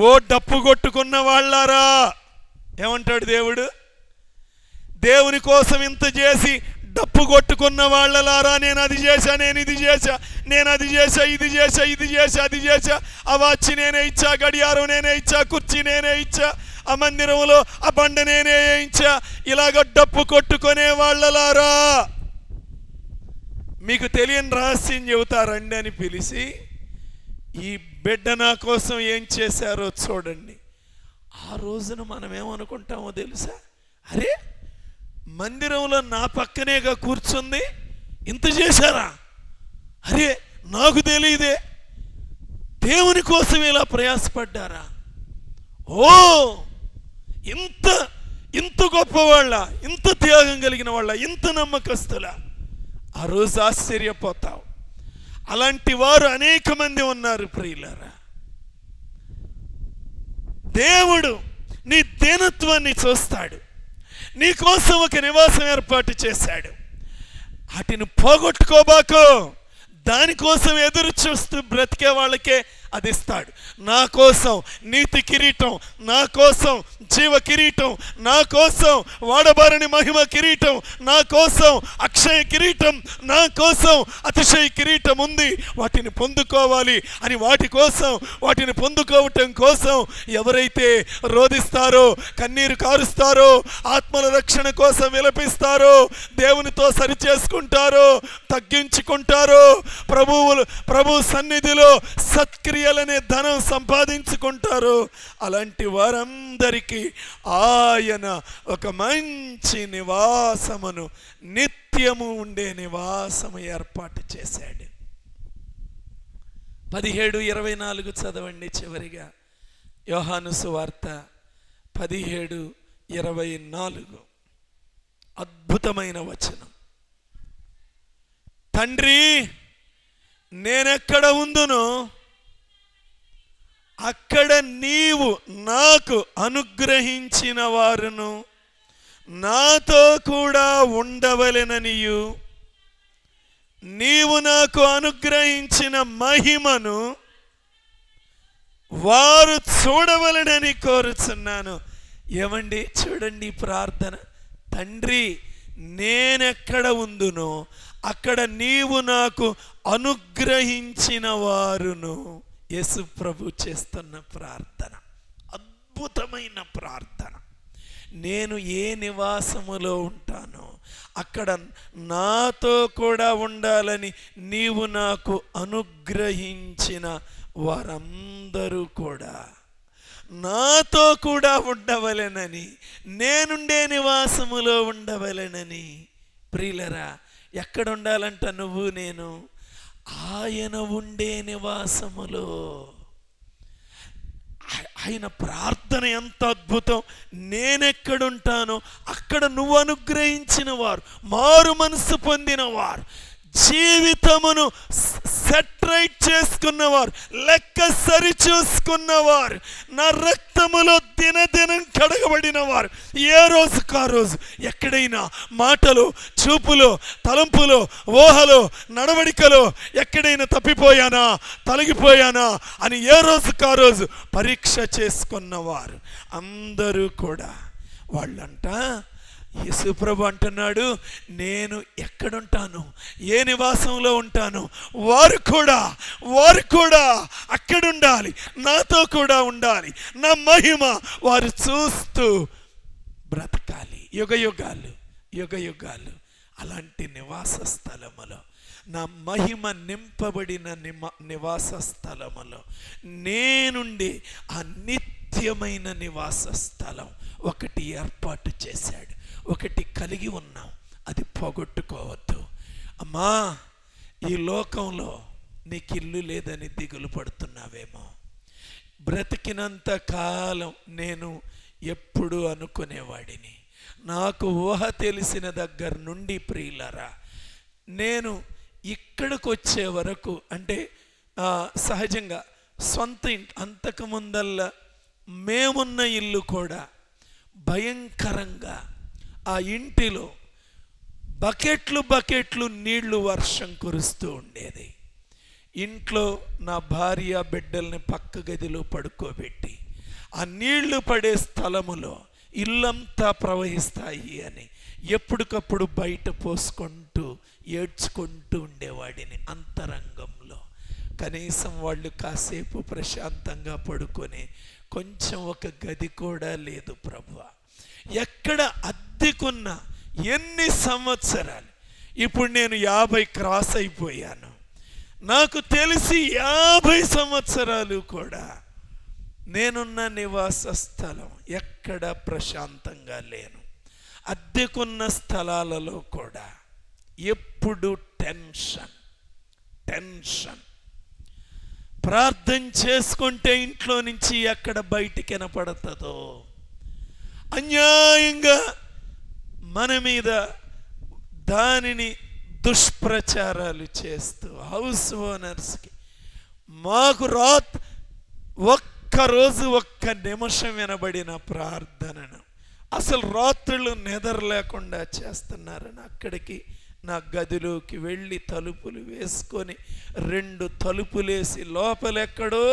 S1: ఓ డప్పు కొట్టుకున్న వాళ్ళారా, ఏమంటాడు దేవుడు? దేవుని కోసం ఇంత చేసి డప్పు కొట్టుకున్న వాళ్ళలారా, నేను అది చేశా, నేను ఇది చేశా, నేను అది చేశా, ఇది చేశా, ఇది చేశా, అది చేశా, ఆ వాచి నేనే ఇచ్చా, గడియారం నేనే ఇచ్చా, కుర్చీ నేనే ఇచ్చా, ఆ మందిరంలో ఆ బండ నేనే వేయించా, ఇలాగ డప్పు కొట్టుకునే వాళ్ళలారా, మీకు తెలియని రహస్యం చెబుతారండి అని పిలిచి, ఈ బిడ్డ నా కోసం ఏం చేశారో చూడండి. ఆ రోజున మనం ఏమనుకుంటామో తెలుసా? అరే, మందిరంలో నా పక్కనేగా కూర్చుంది, ఇంత చేశారా? అరే, నాకు తెలియదే, దేవుని కోసం ఇలా ప్రయాసపడ్డారా? ఓ, ఇంత ఇంత గొప్పవాళ్ళ, ఇంత త్యాగం కలిగిన వాళ్ళ, ఇంత నమ్మకస్తుల. ఆ రోజు ఆశ్చర్యపోతావు. అలాంటి వారు అనేక మంది ఉన్నారు ప్రియులారా. దేవుడు నీ దీనత్వాన్ని చూస్తాడు. నీ కోసం ఒక నివాసం ఏర్పాటు చేశాడు. వాటిని పోగొట్టుకోబాకు. దానికోసం ఎదురు చూస్తూ బ్రతికే వాళ్ళకే అది ఇస్తాడు. నా కోసం నీతి కిరీటం, నా కోసం జీవ కిరీటం, నా కోసం వాడబారని మహిమ కిరీటం, నా కోసం అక్షయ కిరీటం, నా కోసం అతిశయ కిరీటం ఉంది. వాటిని పొందుకోవాలి అని, వాటిని పొందుకోవటం కోసం ఎవరైతే రోధిస్తారో, కన్నీరు కారుస్తారో, ఆత్మల రక్షణ కోసం విలపిస్తారో, దేవునితో సరిచేసుకుంటారో, తగ్గించుకుంటారో, ప్రభు సన్నిధిలో సత్క్రియలనే ధనం సంపాదించుకుంటారో, అలాంటి వారందరికీ ఆయన ఒక మంచి నివాసమును, నిత్యము ఉండే నివాసము ఏర్పాటు చేశాడు. 17:24 చదవండి చివరిగా. యోహాను సువార్త 17:24 అద్భుతమైన వచనం. తండ్రి, నేనెక్కడ ఉందునో అక్కడ నీవు నాకు అనుగ్రహించిన వారును నాతో కూడా ఉండవలెననియు, నీవు నాకు అనుగ్రహించిన మహిమను వారు చూడవలెనని కోరుచున్నాను. ఏమండి, చూడండి ప్రార్థన. తండ్రి, నేనెక్కడ ఉందునో అక్కడ నీవు నాకు అనుగ్రహించిన వారును. యేసు ప్రభు చేస్తున్న ప్రార్థన అద్భుతమైన ప్రార్థన. నేను ఏ నివాసములో ఉంటానో అక్కడ నాతో కూడా ఉండాలని నీవు నాకు అనుగ్రహించిన వారందరూ కూడా నాతో కూడా ఉండవలెనని, నేనుండే నివాసములో ఉండవలెనని. ప్రియులరా, ఎక్కడ ఉండాలంట నువ్వు నేను? ఆయన ఉండే నివాసములో. ఆయన ప్రార్థన ఎంత అద్భుతం. నేనెక్కడుంటానో అక్కడ నువ్వు అనుగ్రహించిన వారు, మారు మనసు పొందిన వారు, జీవితమును సెట్రైట్ చేసుకున్నవారు, లెక్క సరి చూసుకున్నవారు, నా రక్తములో దినదినం కడగబడిన వారు, ఏ రోజుకా రోజు ఎక్కడైనా మాటలో, చూపులో, తలంపులో, ఊహలో, నడవడికలో ఎక్కడైనా తప్పిపోయానా, తొలగిపోయానా అని ఏ రోజుకా రోజు పరీక్ష చేసుకున్నవారు అందరూ కూడా వాళ్ళంట. యేసుప్రభు అంటున్నాడు, నేను ఎక్కడుంటాను, ఏ నివాసంలో ఉంటాను, వారు కూడా అక్కడుండాలి, నాతో కూడా ఉండాలి, నా మహిమ వారు చూస్తూ బ్రతకాలి యుగ యుగాలు
S2: అలాంటి నివాస స్థలములో, నా మహిమ నింపబడిన నివాస స్థలములో నేనుండి ఆ నిత్యమైన నివాస స్థలం ఒకటి ఏర్పాటు చేశాడు. ఒకటి కలిగి ఉన్నాం, అది పోగొట్టుకోవద్దు. అమ్మా, ఈ లోకంలో నీకు ఇల్లు లేదని దిగులు పడుతున్నావేమో. బ్రతికినంత కాలం నేను ఎప్పుడు అనుకునేవాడిని, నాకు ఊహ తెలిసిన దగ్గర నుండి ప్రియులరా, నేను ఇక్కడికి వచ్చే వరకు, అంటే సహజంగా సొంత ఇంటి అంతకుముందల్లా మేమున్న ఇల్లు కూడా భయంకరంగా, ఆ ఇంటిలో బకెట్లు బకెట్లు నీళ్లు వర్షం కురుస్తూ ఉండేది. ఇంట్లో నా భార్య బిడ్డల్ని పక్క గదిలో పడుకోబెట్టి ఆ నీళ్లు పడే స్థలములో ఇల్లంతా ప్రవహిస్తాయి అని ఎప్పటికప్పుడు బయట పోసుకుంటూ ఏడ్చుకుంటూ ఉండేవాడిని అంతరంగంలో. కనీసం వాళ్ళు కాసేపు ప్రశాంతంగా పడుకొని కొంచెం ఒక గది కూడా లేదు ప్రభువా. ఎక్కడ అద్దెకున్న ఎన్ని సంవత్సరాలు, ఇప్పుడు నేను 50 క్రాస్ అయిపోయాను, నాకు తెలిసి 50 సంవత్సరాలు కూడా నేనున్న నివాస స్థలం ఎక్కడ ప్రశాంతంగా లేను. అద్దెకున్న స్థలాలలో కూడా ఎప్పుడు టెన్షన్ టెన్షన్. ప్రార్థన చేసుకుంటే ఇంట్లో నుంచి ఎక్కడ బయటికి వినపడుతుందో, అన్యాయంగా మన మీద దానిని దుష్ప్రచారాలు చేస్తూ హౌస్ ఓనర్స్కి మాకు ఒక్కరోజు ఒక్క నిమిషం వినబడిన ప్రార్థనను అసలు రాత్రులు నిద్ర లేకుండా చేస్తున్నారని అక్కడికి నా గదిలోకి వెళ్ళి తలుపులు వేసుకొని 2 తలుపులేసి లోపలెక్కడో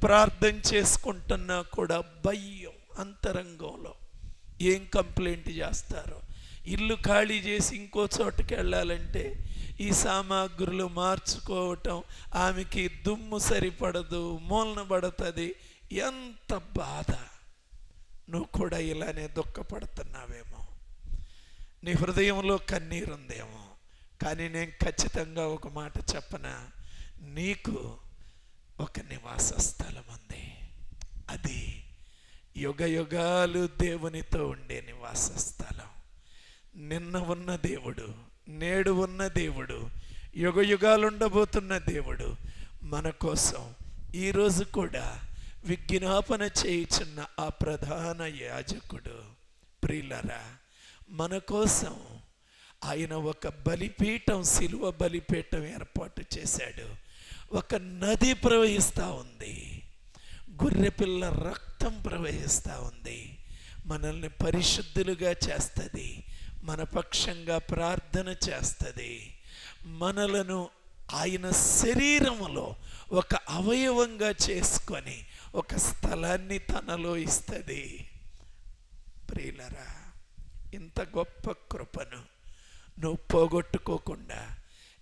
S2: ప్రార్థన చేసుకుంటున్నా కూడా భయం అంతరంగంలో. ఏం కంప్లైంట్ చేస్తారో, ఇల్లు ఖాళీ చేసి ఇంకో చోటుకి వెళ్ళాలంటే ఈ సామాగ్రులు మార్చుకోవటం, ఆమెకి దుమ్ము సరిపడదు, మూలన పడుతుంది. ఎంత బాధ. నువ్వు కూడా ఇలానే దుఃఖపడుతున్నావేమో, నీ హృదయంలో కన్నీరుందేమో. కానీ నేను ఖచ్చితంగా ఒక మాట చెప్పనా, నీకు ఒక నివాస స్థలం ఉంది. అది యుగ యుగాలు దేవునితో ఉండే నివాస స్థలం. నిన్న ఉన్న దేవుడు, నేడు ఉన్న దేవుడు, యుగ యుగాలు ఉండబోతున్న దేవుడు మన కోసం ఈరోజు కూడా విజ్ఞాపన చేయుచున్న ఆ ప్రధాన యాజకుడు ప్రియులరా, మన కోసం ఆయన ఒక బలిపీఠం, సిలువ బలిపీఠం ఏర్పాటు చేశాడు. ఒక నది ప్రవహిస్తూ ఉంది, గొర్రెపిల్ల రక్తం ప్రవహిస్తూ ఉంది. మనల్ని పరిశుద్ధులుగా చేస్తుంది, మన పక్షంగా ప్రార్థన చేస్తుంది. మనలను ఆయన శరీరములో ఒక అవయవంగా చేసుకొని ఒక స్థలాన్ని తనలో ఇస్తుంది. ప్రియులరా, ఇంత గొప్ప కృపను నువ్వు పోగొట్టుకోకుండా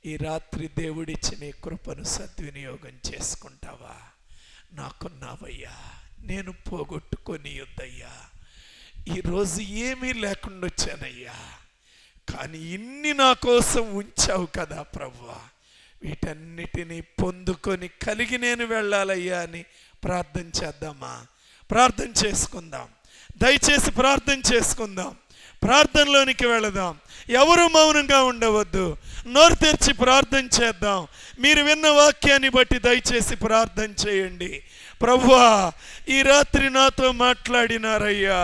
S2: ఈ రాత్రి దేవుడిచ్చిన ఈ కృపను సద్వినియోగం చేసుకుంటావా? నాకున్నావయ్యా, నేను పోగొట్టుకొని వద్దయ్యా. ఈరోజు ఏమీ లేకుండా వచ్చానయ్యా, కానీ ఇన్ని నా కోసం ఉంచావు కదా ప్రభువా, వీటన్నిటినీ పొందుకొని కలిగి నేను వెళ్ళాలయ్యా అని ప్రార్థన చేద్దామా? ప్రార్థన చేసుకుందాం, దయచేసి ప్రార్థన చేసుకుందాం. ప్రార్థనలోనికి వెళదాం. ఎవరు మౌనంగా ఉండవద్దు, నోరు తెరిచి ప్రార్థన చేద్దాం. మీరు విన్న వాక్యాన్ని బట్టి దయచేసి ప్రార్థన చేయండి. ప్రభువా, ఈ రాత్రి నాతో మాట్లాడినారయ్యా.